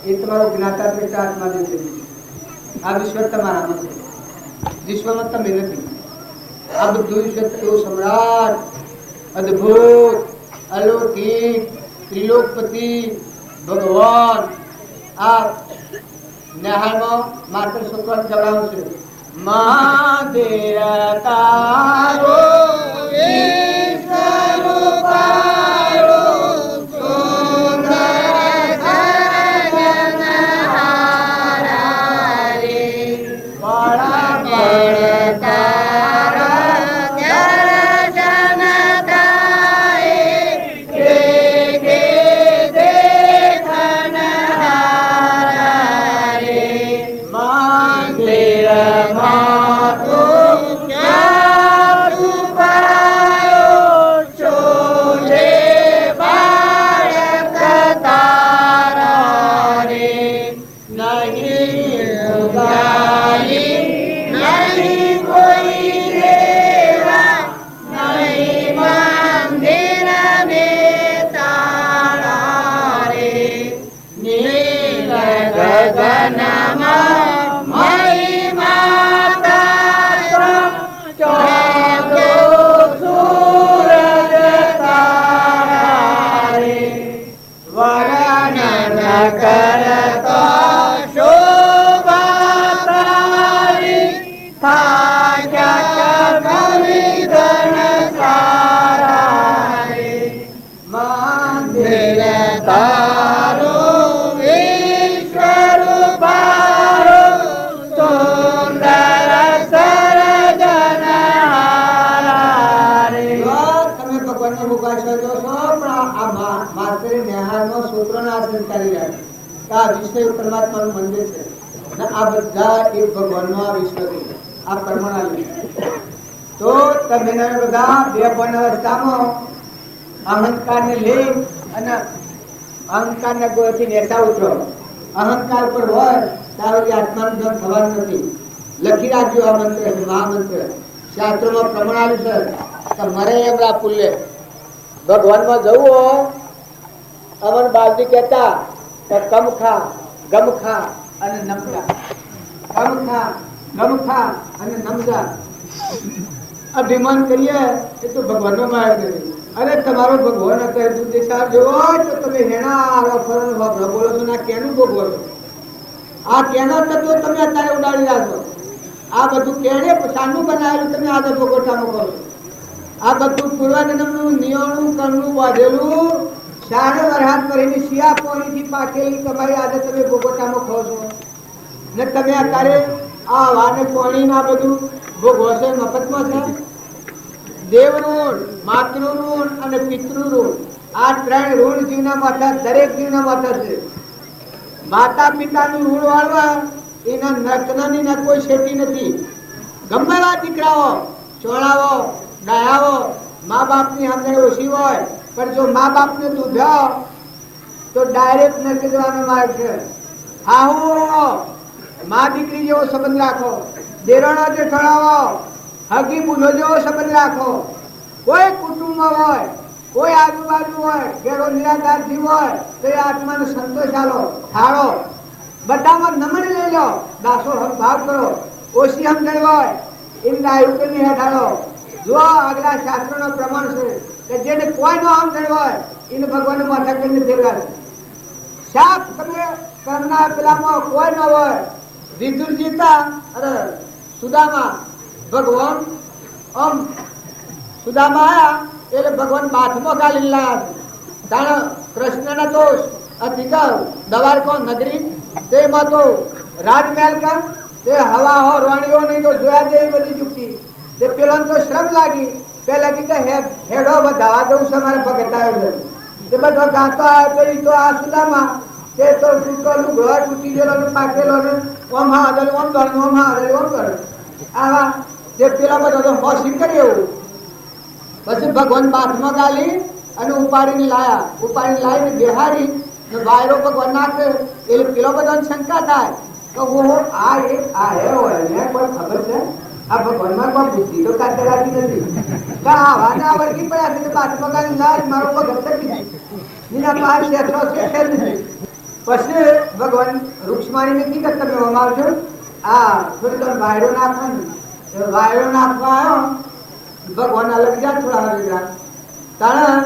એ તમારો જ્ઞાતાત્રિક આત્મા જે છે. આ વિશ્વ તમારામાં છે, વિશ્વમાં તમે નથી. આ બધું વિશ્વ સમ્રાટ, અદ્ભુત, અલૌકિક, ત્રિલોકપતિ ભગવાન આ નેહાળમાં માત્ર શુક્ર જણાવું છે. મહાદેવ તારો પરમાત્માનું મંદિર છે. આ બધા એક ભગવાનનો આ વિશ્વ છે, આ પરમાણુ. તો તમે બધા બે પણ અવસ્થામાં અહંકારને લઈ અને અહંકારના ગોળથી નેતા ઉતરો. અહંકાર પર હોય ત્યારે આત્માનું ધન થવાનું નથી. લખી રાખજો આ મંત્ર છે, મહામંત્ર. શાસ્ત્રોમાં પ્રમાણ છે કે મરે એમના પુલ્ય ભગવાનમાં જવું હોય. અમર બાલજી કહેતા કમ ખા, ગમ ખા અને નમજા. કમ ખા, ગમ ખા અને નમજા. અભિમાન કરીએ એ તો ભગવાનનો માર્ગ નથી. અરે તમારો ભગવાન હતો તું દેશા જોવો તો તમે હેણા બોલો છો ના કેનું ભોગવો છો? આ કેનો તત્વો તમે અત્યારે ઉડાડી રાખો. આ બધું કેને શાનું બનાવેલું તમે આગળ ભોગવટામાં કરો. આ બધું પૂર્વજન્મનું નિયમનું કરનું બાંધેલું શાણે વરહાદ કરીને શિયા પોણીથી પાકેલી તમારી આજે તમે ભોગવટામાં ખો છો ને તમે અત્યારે આ વાને પોણીમાં બધું ભોગવો છો મફતમાં છે. દેવ ઋણ, માતૃ ઋણ અને પિતૃ ઋણ, આ ત્રણ ઋણ જીવના માથા દરેક જીવના માથા છે. માતા પિતાનું ઋણ વાળવા એના નર્કનાની ના કોઈ શેટી નથી. ગમે એવા દીકરાઓ ચોળાવો ડાયાવો મા બાપની સમજણ ઓછી હોય પણ જો મા બાપને દૂધ્યો તો ડાયરેક્ટ નરક જવાનો માર્ગ છે. હાહુ મા દીકરી જેવો સંબંધ રાખો. દેરાણો જેઠાણાવો હગી બુઢો જેવો સંબંધ રાખો. કોઈ કુટુંબમાં હોય, કોઈ આજુબાજુ હોય, ઘેરો નિરાધાર જીવ હોય તો એ આત્માનો સંતોષ આલો થાળો. બધામાં નમન લઈ લો, દાસો ભાવ કરો. ઓછી સમજણ હોય એમ ડાયું કરી હેઠાડો. જો આગલા શાસ્ત્રોનો પ્રમાણ છે કે જેને કોઈનો આમ થયો હોય એને ભગવાન માથા કરીને દેવડાવે. શાપ તમે કર્મના પેલામાં કોઈ ન હોય. વિદુરજીતા અરે સુદામા ભગવાન આમ સુદામા આયા એટલે ભગવાન બાથમાં ગાલી લાયા. તાણ કૃષ્ણના તો અધિકાર દવારકો નગરી તેમાં તો રાજમહેલ કા તે હવા હો રાણીઓ નહીં તો જોયા જેવી બધી ચૂકતી. તે પેલા તો શ્રમ લાગી પેલા કીધા હેડો વધાવા દઉં છે મારે ભગતાયો છે. તે બધો ગાતો આવ્યો તો ઈ તો આ સુદામા તે તો તૂટેલું ઘર તૂટી ગયેલો ને પાકેલો ને ઓમ હા હદલ ઓમ ગણ ઓમ હા હદલ ઓમ ગણ આવા તે પેલા બધો તો હોશી કરી એવું. પછી ભગવાન બાથમાં ગાલી અને ઉપાડીને લાયા. ઉપાડીને લાવીને બિહારી ને વાયરો ભગવાન નાખે એટલે પેલો બધાને શંકા થાય તો આ એક આ હે હોય ને કોઈ ખબર છે આ ભગવાનમાં કોઈ બુદ્ધિ તો કાઢી રાખી નથી કે આ વાના વર્ગી પડ્યા છે બાથમાં ગાલી લાય મારો ભગત કરી નીના પાર શેઠો છે નથી. પછી ભગવાન રૂક્ષ્માણીને કીધું તમે અમાવજો આ થોડી વાયરો નાખવાનો વાયરો નાખવા આવ્યો. ભગવાન અલગ ગયા થોડા આવી ગયા તાણ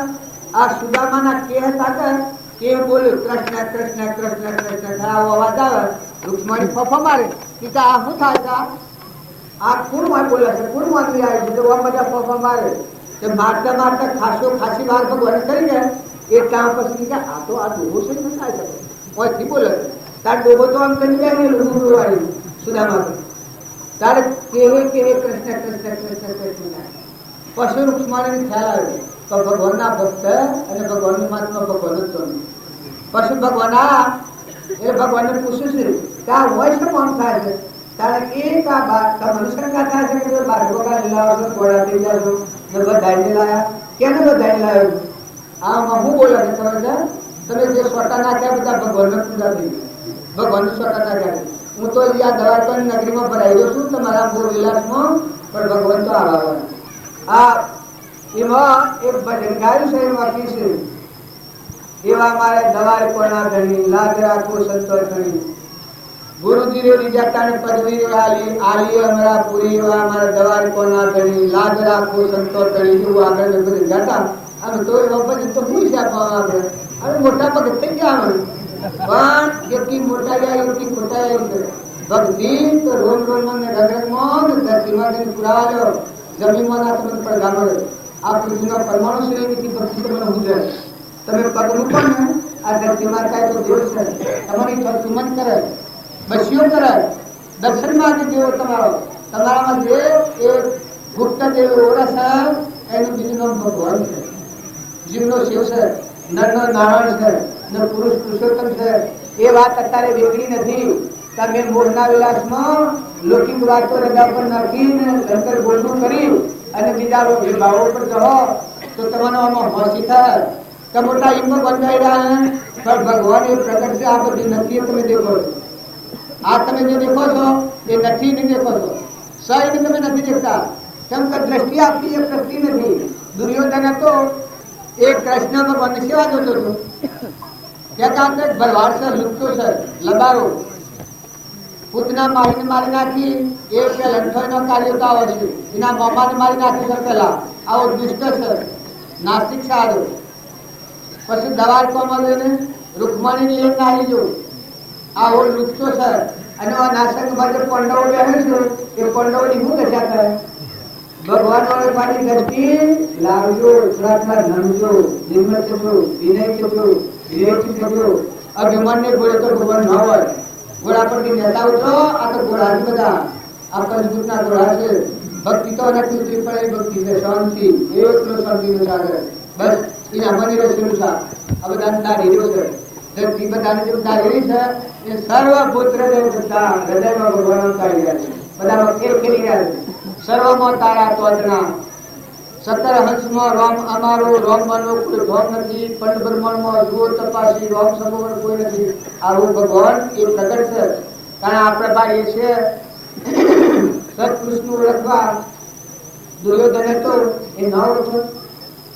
આ સુદામાના કે હતા કે બોલ્યું કૃષ્ણ કૃષ્ણ કૃષ્ણ કૃષ્ણ આવો અવાજ આવે. રૂક્ષ્મણી ફફા મારે કે આ શું થાય છે આ કોણ માં બોલે છે કોણ માંથી આવે છે તો આ બધા ફફા મારે તે મારતા મારતા ખાસી વાર ભગવાન કરી ગયા. એક કામ પછી કે આ તો આ ડોબો છે ને થાય છે ઓયથી બોલે તાર ડોબો તો આમ કરી ગયા વાળી સુદામા તારે કેવે કૃષ્ણ કૃષ્ણ કૃષ્ણ કૃષ્ણ. પછી રૂક્ષ્મણીને ખ્યાલ આવ્યો તો ભગવાનના ભક્ત અને ભગવાનની મહાત્મા ભગવાન જ તો. પછી ભગવાન એ ભગવાનને પૂછ્યું છે કે આ હોય છે કોણ થાય છે તારે એક આ મનુષ્યકા થાય છે કે બાળકોકા લીલાવો છો ઘોડા થઈ જાશો ને બધાઈને લાયા કેને બધાઈને લાવ્યો. આમાં હું બોલે છે ખબર છે તમે જે સ્વટા નાખ્યા બધા ભગવાનને પૂજા થઈ ગઈ. ભગવાનને સ્વટા નાખ્યા. હું તો અહીંયા દ્વારકાની નગરીમાં ભરાઈ ગયો છું તમારા બોર વિલાસમાં પણ ભગવાન તો આવા આ એમાં એક ભજન ગાયું છે એમાં કી છે એવા મારે દવારે કોના ધણી લાજ રાખો સંતો ધણી ગુરુજી રે વિજાતા ને પદવી રે આલી અમારા પૂરી એવા મારે દવારે કોના ધણી લાજ રાખો સંતો ધણી એવું આગળ ને બધું ગાતા અને તો એ ભજન તો હું છે આપણે હવે મોટા ભગત થઈ ગયા પણ જેટલી મોટા જાય એટલી ખોટા જાય. ભક્તિ તો રોમ રોમમાં ને રગરગમાં ને ધરતીમાં પુરાવા લો જમીનમાં ના તમે પડગામો આ પૃથ્વીનો પરમાણુ શ્રેણીથી ભક્તિ તમને હું જાય તમે પગ મૂકો ને આ ધરતીમાં કાંઈ તો દેવ છે તમારી ચુમન કરે બસીઓ કરે દર્શન માંગે દેવો તમારામાં જે એક ગુપ્ત દેવ ઓરસ એનું બીજું નામ ભગવાન છે. જીવનો શિવ છે નરનો નારાયણ છે ને પુરુષ પુરુષોત્તમ છે. એ વાત અત્યારે વેગળી નથી. તમે મોરના વિલાસમાં લૌકિક વાતો રજા પર નાખીને લંકર બોલનું કરી અને બીજા ભાવો પર કહો તો તમારો આમાં હોશી થાય કે મોટા ઈમો બંધાઈ રહ્યા પણ ભગવાન એ પ્રગટ છે આ બધી નથી તમે દેખો છો. આ તમે જે દેખો છો એ નથી નહીં દેખો છો સહી તમે નથી દેખતા કેમ કે દ્રષ્ટિ આપતી એ કરતી નથી. દુર્યોધન હતો એક કૃષ્ણ ભગવાનની સેવા જોતો હતો ત્યાં ભરવાડ છે લુપ્તો છે લબારો પૂતના મારીને મારી નાખી એ લંઠોનો કાર્યતાઓ છે એના મામાને મારી નાખી છે પેલા આવો દુષ્ટ છે નાસ્તિક સારો. પછી દવારકામાં લઈને રૂકમણીને લઈને આવી જો આવો લુપ્તો છે અને આ નાશક માટે પાંડવો બેસે છે એ પાંડવોની શું દશા કરે ભગવાન પાણી દ્રષ્ટિ લાવજો થોડા નમજો નિર્મળ થજો વિનય થજો વિવેકી થજો. અભિમાનને ઘોડે તો ભગવાન ન હોય. ઘોડા પરથી નેતા ઉતરો આ તો ઘોડા બધા આ કલયુગના ઘોડા છે. ભક્તિ તો નથી ઉતરી પડે ભક્તિ છે શાંતિ એકલો શાંતિનો સાગર બસ એના મની રહેલું સા આ બધા તારી રહ્યો છે. ધરતી બધાને જેમ તારી છે એ સર્વભૂત હૃદય બધા હૃદયમાં ભગવાન તારી રહ્યા છે. બધામાં ખેલ ખેલી રહ્યા છે. સર્વમાં તારા તોજના 17 હંસમાં રામ અમારો રામમાંનો કોઈ ધોમ નથી. પંડ બ્રહ્માંડમાં જુઓ તપાસી રામ સમોવર કોઈ નથી. આવું ભગવાન એ પ્રગટ છે. કારણ આ પ્રકાર એ છે સત્પુરુષનું ઓળખવા દુર્યોધન તો એ ન ઓળખો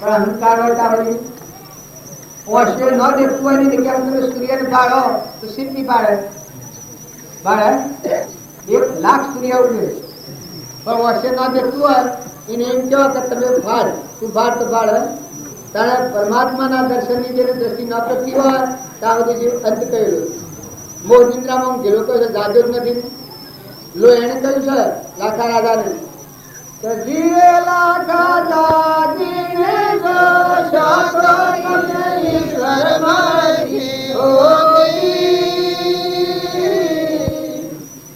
પણ અહંકાર વટાવી ઓછે ન દેખતું હોય ને કેમ તમે સૂર્યને ઢાળો તો સિદ્ધિ પાડે 1 લાખ સૂર્ય ઉગે પણ વર્ષે ના દેખતું હોય એને એમ કહો કે તમે ફાળ, તું ફાળ તો ફાળ. તારે પરમાત્માના દર્શનની જેને દ્રષ્ટિ ન પ્રગટી હોય ત્યાં સુધી જે અંત કહેલો મોહ નિદ્રામાં ઘેરો કહ્યું છે જાજો જ નથી. લો એને કહ્યું છે લાખા રાજાને કે જીવે લાખા જાગીને જો શાસ્ત્રો તમને ઈશ્વર મારી હોતી.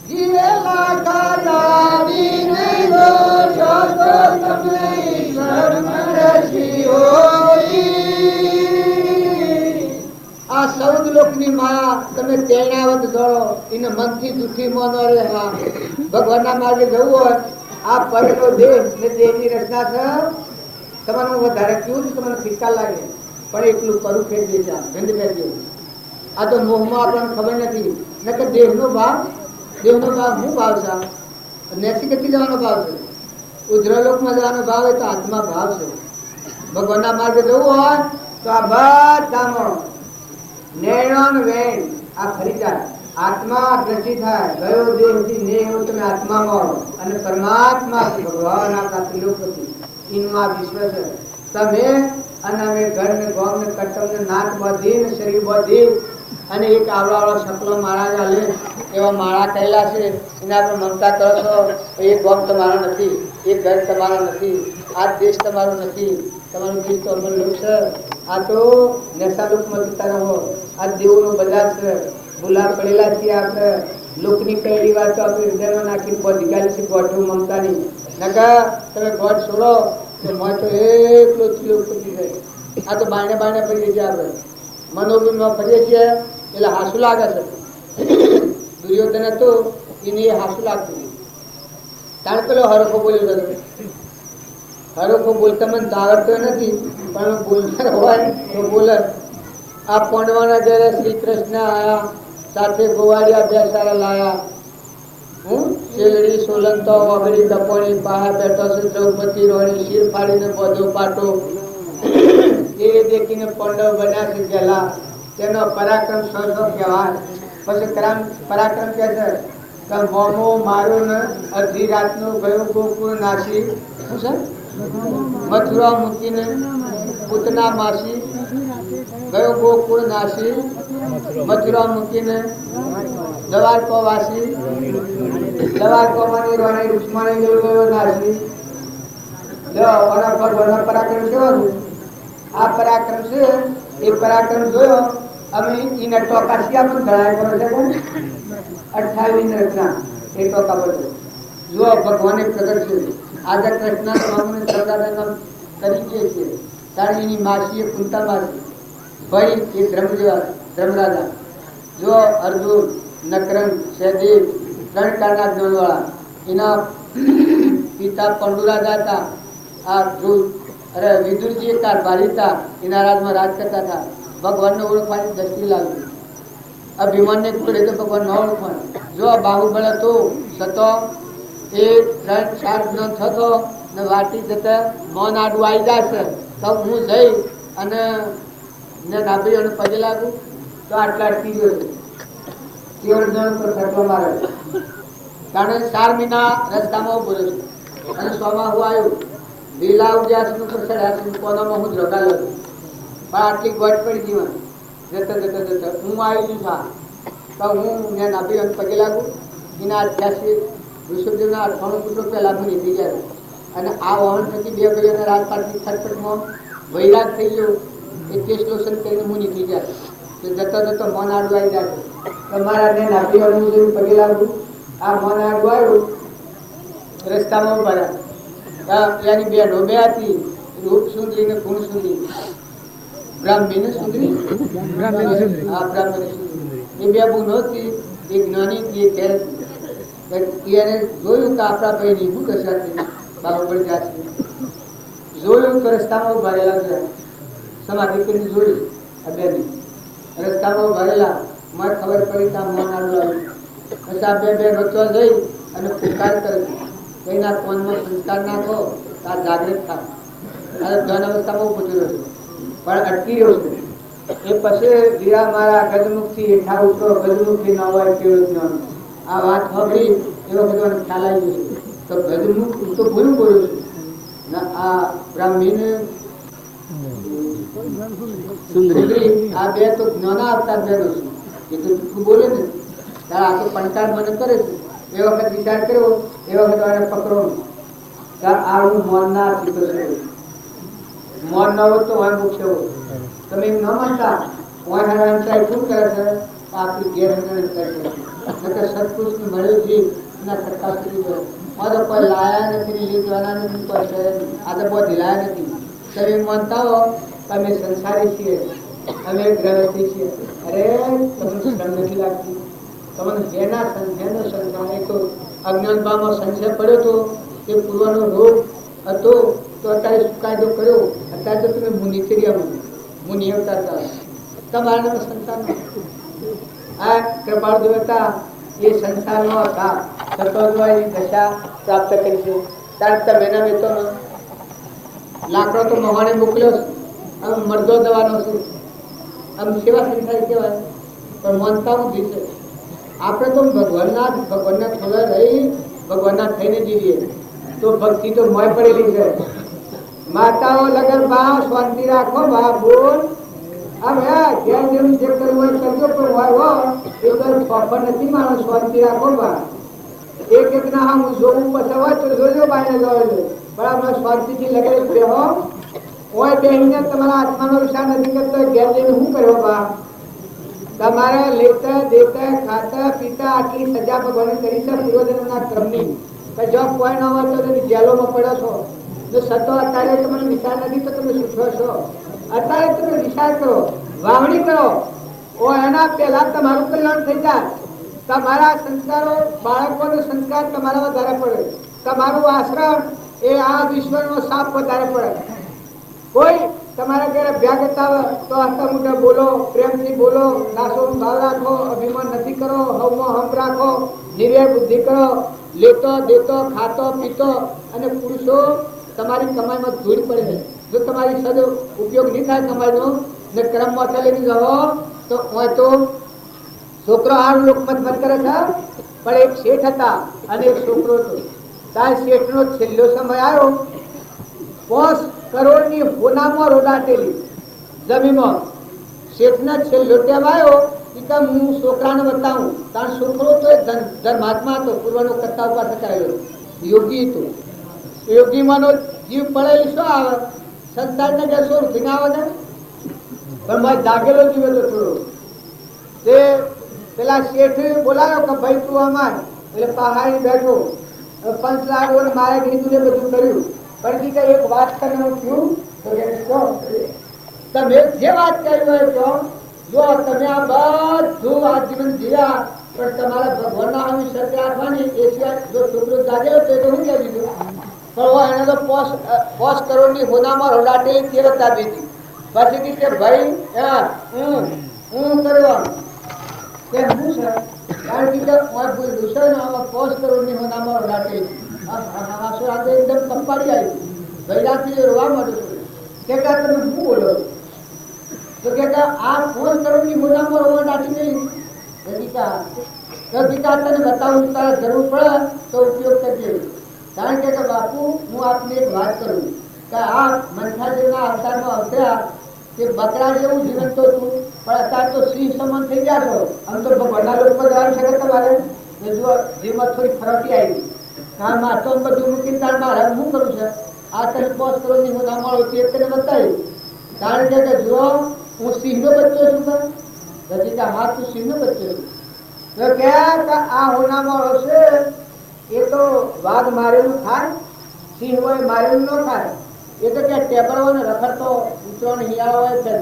જીવે લાખા જાગીને જો શાસ્ત્રો તમને ઈશ્વર મારી હોતી. આ સૌદ લોકની માયા તમે તેણાવત દોડો એને મનથી દુઃખી મોનો રે. હા ભગવાનના માર્ગે જવું હોય આ પરનો દેહ ને દેહની રચના છે તમારું વધારે કેવું છે તમને ફિક્કા લાગે પણ એટલું કરું ફેરવી છે ગંદ ફેરવી. આ તો મોહમાં આપણને ખબર નથી ન કે દેહનો ભાવ શું ભાવ છે? નેસી ગતિ જવાનો ભાવ છે, ઉદ્રલોકમાં જવાનો ભાવ હોય તો આત્મા ભાવ છે. ભગવાનના માર્ગે જવું હોય તો આ બધામાં નેણ વેણ આ ખરી જાય. આત્મા દ્રષ્ટિ થાય ગયો દેહથી ને એવું તમે આત્મામાં અને પરમાત્મા ભગવાન આપણા ત્રિલોકપતિ એનું આ વિશ્વ છે. તમે અને અમે ઘર ને ગોમ ને કટમ ને નાક બાંધી ને શરીર બાંધી અને એક આવડાવાળો શકલો માળા ચાલે એવા માળા કહેલા છે. એના પર મમતા કરો છો. એ ગોમ તમારો નથી, એ ઘર તમારો નથી, આ દેશ તમારો નથી. તમારું દેશ તો અમર લોક છે. આ તો નેશા લોકમાં જતા રહો. આ દેવોનું બજાર છે. ભૂલા પડેલા છીએ આપણે. લોકની કહેલી વાત તો આપણે હૃદયમાં નાખીને બધી ગાલી છે ગોઠવું મમતાની. નકા તમે ગોઠ છોડો તો મોય તો એકલો ત્રિલોકપતિ છે. આ તો બાયણે બાયણે પડીએ છીએ આપણે મનોબીમાં ફરીએ છીએ એટલે હાસુ લાગે છે. દુર્યોધન હતો એને હાસુ લાગતું તારે પેલો હરખો બોલ્યો હતો. હરખો બોલતા મને આવડતો નથી પણ બોલનાર હોય તો બોલે. આ પાંડવાના જયારે શ્રી કૃષ્ણ આયા સાથે ગોવાળિયા બે સારા લાયા. શેલડી સોલંતો વગડી દપોણી પાહા બેઠો છે દ્રૌપદી રોણી શિર ફાડીને બધો પાટો. એ દેખીને પાંડવ બન્યા છે ગયેલા. તેનો પરાક્રમ સૌ કહેવાય. પછી પરાક્રમ કે છે કે મોમો મારો ને અડધી રાતનું ગયું ગોકુળ નાસી શું છે મથુરા મૂકીને પૂતના માસી ગયો ગોકુળ નાસી મથુરા મૂકીને દ્વારકો વાસી દ્વારકોમાંની રાણી રૂક્ષ્મણી ગયો નાસી. જો ઓના પર વન પરાક્રમ કેવાનું આ પરાક્રમ છે. એ પરાક્રમ જોયો અમે ઈને ટોકાશિયા પણ ધરાય કરો છે 28 રચના એ ટોકા પર જો ભગવાને પ્રગટ છે. આજે કૃષ્ણ સ્વામીને સરદારના તરીકે છે ત્યારે એની માસીએ કુંતા માસી ભાઈ એ ધર્મરાજા. જો અર્જુન નકરંગ સહદેવ 3 કાળના જ્ઞાનવાળા. એના પિતા પાંડુરાજા હતા. આ ધ્રુવ અરે વિદુરજી કારભારી હતા. એના રાજમાં રાજ કરતા હતા. ભગવાનને ઓળખવાની દ્રષ્ટિ લાવી. અભિમાનને કુળે તો ભગવાન ન ઓળખવાનું. જો બાહુબળ હતો સતો એ 3-4 જ્ઞાન થતો ને વાટી જતા મન આડું આવી જાય છે તો હું જઈ અને નાભી અને પગે લાગુ તો આટલા અટકી ગયો છે. કેવળ જ્ઞાન પર સટલો મારે કારણ 4 મહિના રસ્તામાં ઉભો રહ્યો છું અને 100માં હું આવ્યો. લીલા ઉજાસનું પર ચડ્યા કોનામાં હું જોડાયો હતો પણ આટલી ગોટ પડી જીવન જતા હું આવી છું તો હું મેં નાભી અને પગે લાગુ. એના 88 વિશ્વદેવના 98 પુત્રો પહેલા હું નીકળી ગયા અને આ વાહન થકી 2 ભાઈઓના રાજપાટની ખટપટમાં વૈરાગ થઈ ગયો. 21 લોસન કરીને હું નીકળી ગયા તો જતો મન આડું આવી જાય તમારા ને નાભી અને હું પગે લાગુ. આ મન આડું આવ્યું રસ્તામાં ઉભા રહ્યા. એની બહેનો બે હતી રૂપ સુંદરી ને ગુણ સુંદરી. બ્રાહ્મણી ને સુંદરી હા બ્રાહ્મણી સુંદરી એ બે બહેનો હતી. એ જ્ઞાની હતી એ ખેર હતી. એને જોયું કે આપણા ભાઈ ની શું કશા બાબુ જશે. જોયું તો રસ્તામાં ભરેલા છે સમાધિ કરીને જોયું આ બેની રસ્તામાં ભરેલા મને ખબર પડી કે આ મન આડું આવ્યું. પછી આ બે રચવા જઈ અને પુકાર કરી એના કોનમાં સંસ્કાર નાખો આ જાગૃત થાય. અને ધન અવસ્થામાં ઉભો રહ્યો છું પણ અટકી રહ્યો છું. એ પછી વીરા મારા ગજમુખથી હેઠા ઉતરો ગજમુખથી ન હોય કેવું જ્ઞાન. આ વાત સાંભળી એ વખતે મને ખ્યાલ આવી ગયો તો ગજમુખ હું તો ભૂલું બોલું છું આ બ્રાહ્મીને સુંદરી આ બે તો જ્ઞાના અવતાર બેનો છે. એ તો તું બોલે ને તારા આ તો પંચાર મને કરે છે. એ વખત વિચાર કર્યો, એ વખત એને પકડો આ હું મોન ના મોન ન હોત તો હોય મુખ્ય હોય. તમે એમ ન માનતા હોય હરામ શું કરે છે આપણી ગેરહંદર કરે સત્પુરુષ ને મળ્યો છે એના સત્તા સુધી ગયો. તો કોઈ લાયા નથી, લીધવાના નથી, કોઈ છે આ તો બહુ ઢીલાયા નથી. તમે એમ માનતા હો અમે સંસારી છીએ, અમે ગ્રહથી છીએ. અરે તમને શ્રમ નથી લાગતી? તમને જેના સંશયનો સંસાર એ તો અજ્ઞાનભાવમાં સંશય પડ્યો હતો, એ પૂર્વનો રોગ હતો તો અત્યારે કાયદો કર્યો. અત્યારે તો તમે મુનિ કર્યા, મુનિ અવતાર તમારા સંસારમાં આ કૃપાળ દેવતા એ સંસારનો હતા સતોની દશા પ્રાપ્ત કરી છે. ત્યારે મહિના વેતો લાકડો તો મહાને મોકલ્યો છે, આમ મરદો દવાનો છે, આમ સેવા સંસારી કહેવાય. પણ માનતા હું જીશે આપણે તો ભગવાનના થોડા રહી ભગવાનના થઈને જીવીએ તો ભક્તિ તો મોય પડેલી છે. માતાઓ લગન બા શાંતિ રાખો બા બોલ ઘેર જેવું જે કરવું હોય કરજો, પણ હોય એકદમ ખબર નથી માણસ શાંતિ રાખો બા. એક એક ના આમ જોવું પછી હોય તો જોજો બાઈને જોડે બરાબર શાંતિથી લગાવી બેહો. હોય બેહીને તમારા આત્માનો વિચાર નથી કરતો ઘેર જઈને શું કર્યો બા? તમારે લેતા દેતા ખાતા પીતા આટલી સજા ભગવાને કરી છે પૂર્વજન્મના ક્રમની. જો કોઈ ન હોય તો તમે જેલોમાં પડ્યો છો. જો સતો અત્યારે તમને વિચાર નથી તો તમે સુખો છો. અત્યારે તમે વિચાર કરો, વાવણી કરો, એના પહેલા તમારું કલ્યાણ થઈ જાય. તમારા સંસ્કારો બાળકોનો સંસ્કાર તમારા વધારે પડે. તમારું આશ્રમ એ આ વિશ્વનો સાપ વધારે પડે. કોઈ તમારા ઘરે અભ્યાગત તો હસતા મોટા બોલો, પ્રેમથી બોલો, નાસો ભાવ રાખો, અભિમાન નથી કરો, હવમાં હમ રાખો, નિર્ભય બુદ્ધિ કરો, લેતો દેતો ખાતો પીતો. અને પુરુષો તમારી કમાઈમાં ધૂળ પડે. જો તમારી સદ ઉપયોગ નહીં થાય કમાઈનો ને કર્મમાં ચાલી રહો તો હોય તો છોકરો આ લોકમત મત કરે છે. પણ એક શેઠ હતા અને એક છોકરો હતો. ત્યાં શેઠનો છેલ્લો સમય આવ્યો, 5 કરોડની હોનામાં રોડાટેલી જમીનમાં શેઠના છેલ્લો ટેમ આવ્યો કે હું છોકરાને બતાવું. કારણ છોકરો તો ધર્માત્મા હતો, પૂર્વનો કરતા પાસે કરેલો યોગી હતો. યોગીમાંનો જીવ પડેલી શું આવે? સંસારને કે શું રૂપી ના આવે ને? પણ મારે જાગેલો જીવ હતો થોડો. તે પેલા શેઠે બોલાયો કે ભાઈ તું અમાર, એટલે પહાડી બેઠો 5 લાખ મારે કીધું ને બધું કર્યું. પણ એક વાત કરીને હું થયું તો તમે જે વાત કરી હોય તો જો તમે આ બધું આજીવન જીવ્યા પણ તમારા ભગવાનના અનુસર રાખવાની એ સિવાય જો છોકરો જાગેલો તો હું કહી દીધું. પણ એને તો 5 કરોડની હોનામાં રોડાટે કેવત આપી હતી. પછી કે ભાઈ હું કરવાનું કે હું છે કારણ કે 5 કરોડની હોનામાં રોડાટે એકદમ કંપાડી આવી વૈરાથી રોવા માંડ્યું. કે તમે શું બોલો તો કે આ 5 કરોડની હોનામાં રોવા નાખી નહીં તને બતાવું તારે જરૂર પડે તો ઉપયોગ કરજે. કારણ કે બાપુ હું આપને એક વાત કરું કે આ મનસાદેવના અવતારમાં અવતર્યા કે બકરા જેવું જીવન તો હતું પણ અત્યારે તો સિંહ સમાન થઈ ગયા છો. આમ તો ભગવાનના લોકો જવાનું છે કે તમારે જો જીવન થોડી ફરકી આવી કારણ માતો બધું મૂકીને તાર મારે શું કરું છે? આ તને 5 કરોડની હું ના મળું તે તને બતાવ્યું. કારણ કે જો હું સિંહનો બચ્ચો છું હજી કે હા તું સિંહનો બચ્ચો છું તો કે આ હોનામાં હશે એ તો વાઘ મારેલું થાય, સિંહ હોય મારેલું ન થાય. એ તો કે ટેબલ હોય ને રખડતો ઉતરણ હિયાળો હોય છે.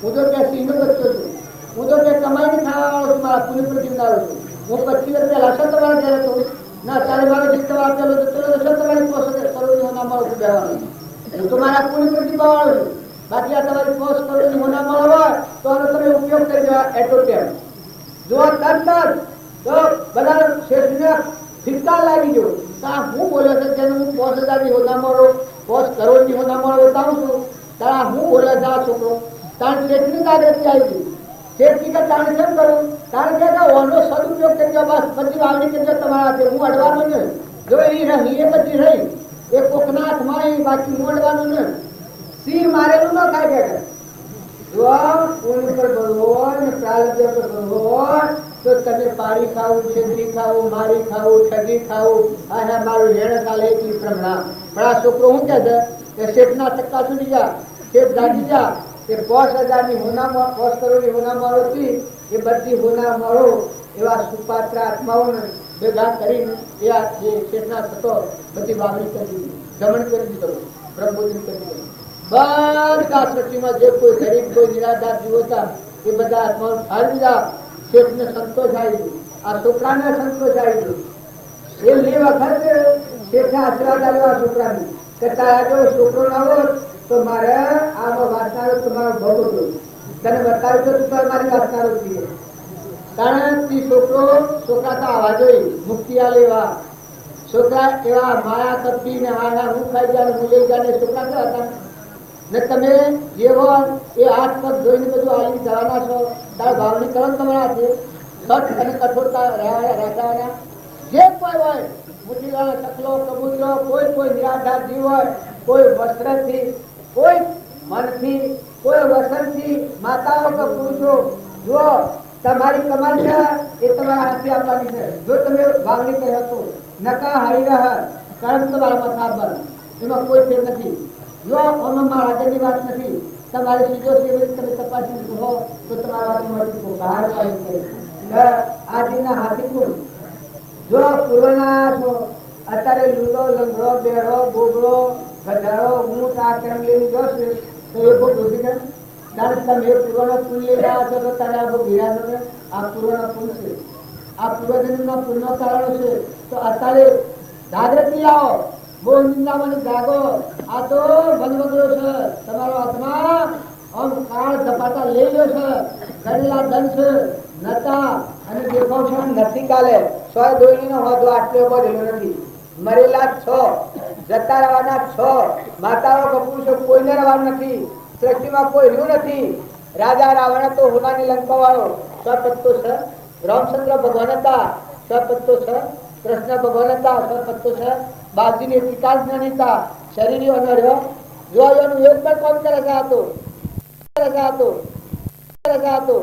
હું તો કે સિંહનો બચ્ચો છું. હું તો કે કમાઈને ખાવા વાળો છું, મારા પુણ્ય પર જીવનારો છું. હું 25 વર્ષ પહેલા હશે તમારે ઘરે તો ના ચાલે મારે જીતવા આપેલો તો ચલો હશે તમારી 5 કરોડની હોનામાં ઉભું રહેવાનું. હું તો મારા પુણ્ય પર જીવવા વાળો છું. બાકી આ તમારી 5 કરોડની હોનામાં હોય તો આનો તમે ઉપયોગ કરી દેવા એટો ટેમ. જો તરત તો બધા શેઠને ફિટકાર લાગી ગયો હું બોલે છે જેને હું 5,000ની હોનામાં 5 કરોડની હોનામાં બતાવું છું તારા હું બોલે છે આ છોકરો તાણ શેઠની જાગૃતિ આવી ગઈ. શેઠની કે તાણે કેમ કરું? કારણ કે ઓનો સદુપયોગ કરજો બસ પછી વાવણી કરજો તમારા હું અડવાનો ને જો એ રહી એ બધી રહી એ કોકના હાથમાં બાકી મોડવાનું ને સિંહ મારેલું ન ખાય કે જો પૂર્ણ પર બળવો ને પ્રાલબ્ધ પર બળવો તો તમે પાડી ખાવું, છેતરી ખાવું, મારી ખાવું, ઠગી ખાવું, આ મારું હેણ કાલે એટલી પ્રમાણ. પણ આ છોકરો શું કહે છે કે શેઠના ટક્કા છૂટી જા, શેઠ જાગી જા, એ 5,000 ની હોનામાં 5 કરોડની હોનામાળો હતી એ બધી હોનામાળો એવા સુપાત્ર આત્માઓને ભેગા કરીને એ શેઠના થતો બધી વાવણી કરી દીધી, જમણ કરી દીધો, બ્રહ્મભોજન કરી દીધો. બધા સૃષ્ટિમાં જે કોઈ ગરીબ કોઈ નિરાધાર જીવ હતા એ બધા આત્માઓ ઠારી દીધા. શેઠને સંતોષ આવી ગયો, આ છોકરાને સંતોષ આવી ગયો. એ લે વખત શેઠને આશીર્વાદ આવ્યો આ છોકરાને કે તારા જો છોકરો ના હોત તો મારે આમાં વાસનારો તમારો ભોગવતો તને બતાવ્યું તો તું મારી વાસનારો છીએ. કારણ કે છોકરા તો આવા જોઈએ મુક્તિ આ લેવા છોકરા એવા માયા કપટી ને આના હું ખાઈ ગયા હું લઈ ગયા છોકરા કેવા હતા ને તમે જે હોય એ હાથ પગ જોઈને બધું આવી જવાના છો. તાર ભાવની કરો તમારા હાથે સત અને કઠોરતા રાજાના જે કોઈ હોય મુઠીવાળો ચકલો કબૂતરો કોઈ નિરાધાર જીવ હોય, કોઈ વસ્ત્રથી, કોઈ મનથી, કોઈ વસનથી, માતાઓ કે પુરુષો જો તમારી કમાલ છે એ તમારા હાથથી આપવાની છે. જો તમે ભાવની કરી હતો નકા હારી રહ્યા કર્મ તમારા મથાબર એમાં કોઈ ફેર નથી. જો આમાં રાજાની વાત નથી, તમારી સીધો સેવી તમે તપાસી કહો તો તમારા વાતમાં બહાર પાડી કરે. આજના હાથીપુર જો પૂર્વના છો અત્યારે લૂડો, લંગડો, બેડો, બોગડો, ગધાડો, ઊંટ આ કેમ લઈને જશે તો એ બહુ દોષી છે. કારણ તમે પૂર્વનો પુલ લઈ રહ્યા છો તો તારે આ બહુ ભીડા છે. આ પૂર્વનો પુલ છે, આ પૂર્વજન્મના પુલનો કારણો છે. તો અત્યારે જાગૃતિ લાવો, બહુ નિંદાવાની જાગો. આ તો વનવગડો છે, તમારો આત્મા આમ કાળ ઝપાટા લઈ લ્યો છે, ગણેલા ધન છે નતા અને દેખાવ છે નથી કાલે 100 દોડીનો હોદો આટલો બધેલો નથી. મરેલા 6 જતા રહેવાના 6 માતાઓ કપુરુષો કોઈને રહેવાનું નથી. સૃષ્ટિમાં કોઈ રહ્યું નથી. રાજા રાવણ તો હોનાની લંકા વાળો સ્વપત્તો છે. રામચંદ્ર ભગવાન હતા સ્વપત્તો છે. કૃષ્ણ ભગવાન હતા સ્વપત્તો છે. બાપજીની વિકાસ જ્ઞાની હતા. શરીરીઓ ન રહ્યો જો એનું એક પણ કામ કરે છે હતો કરે છે હતો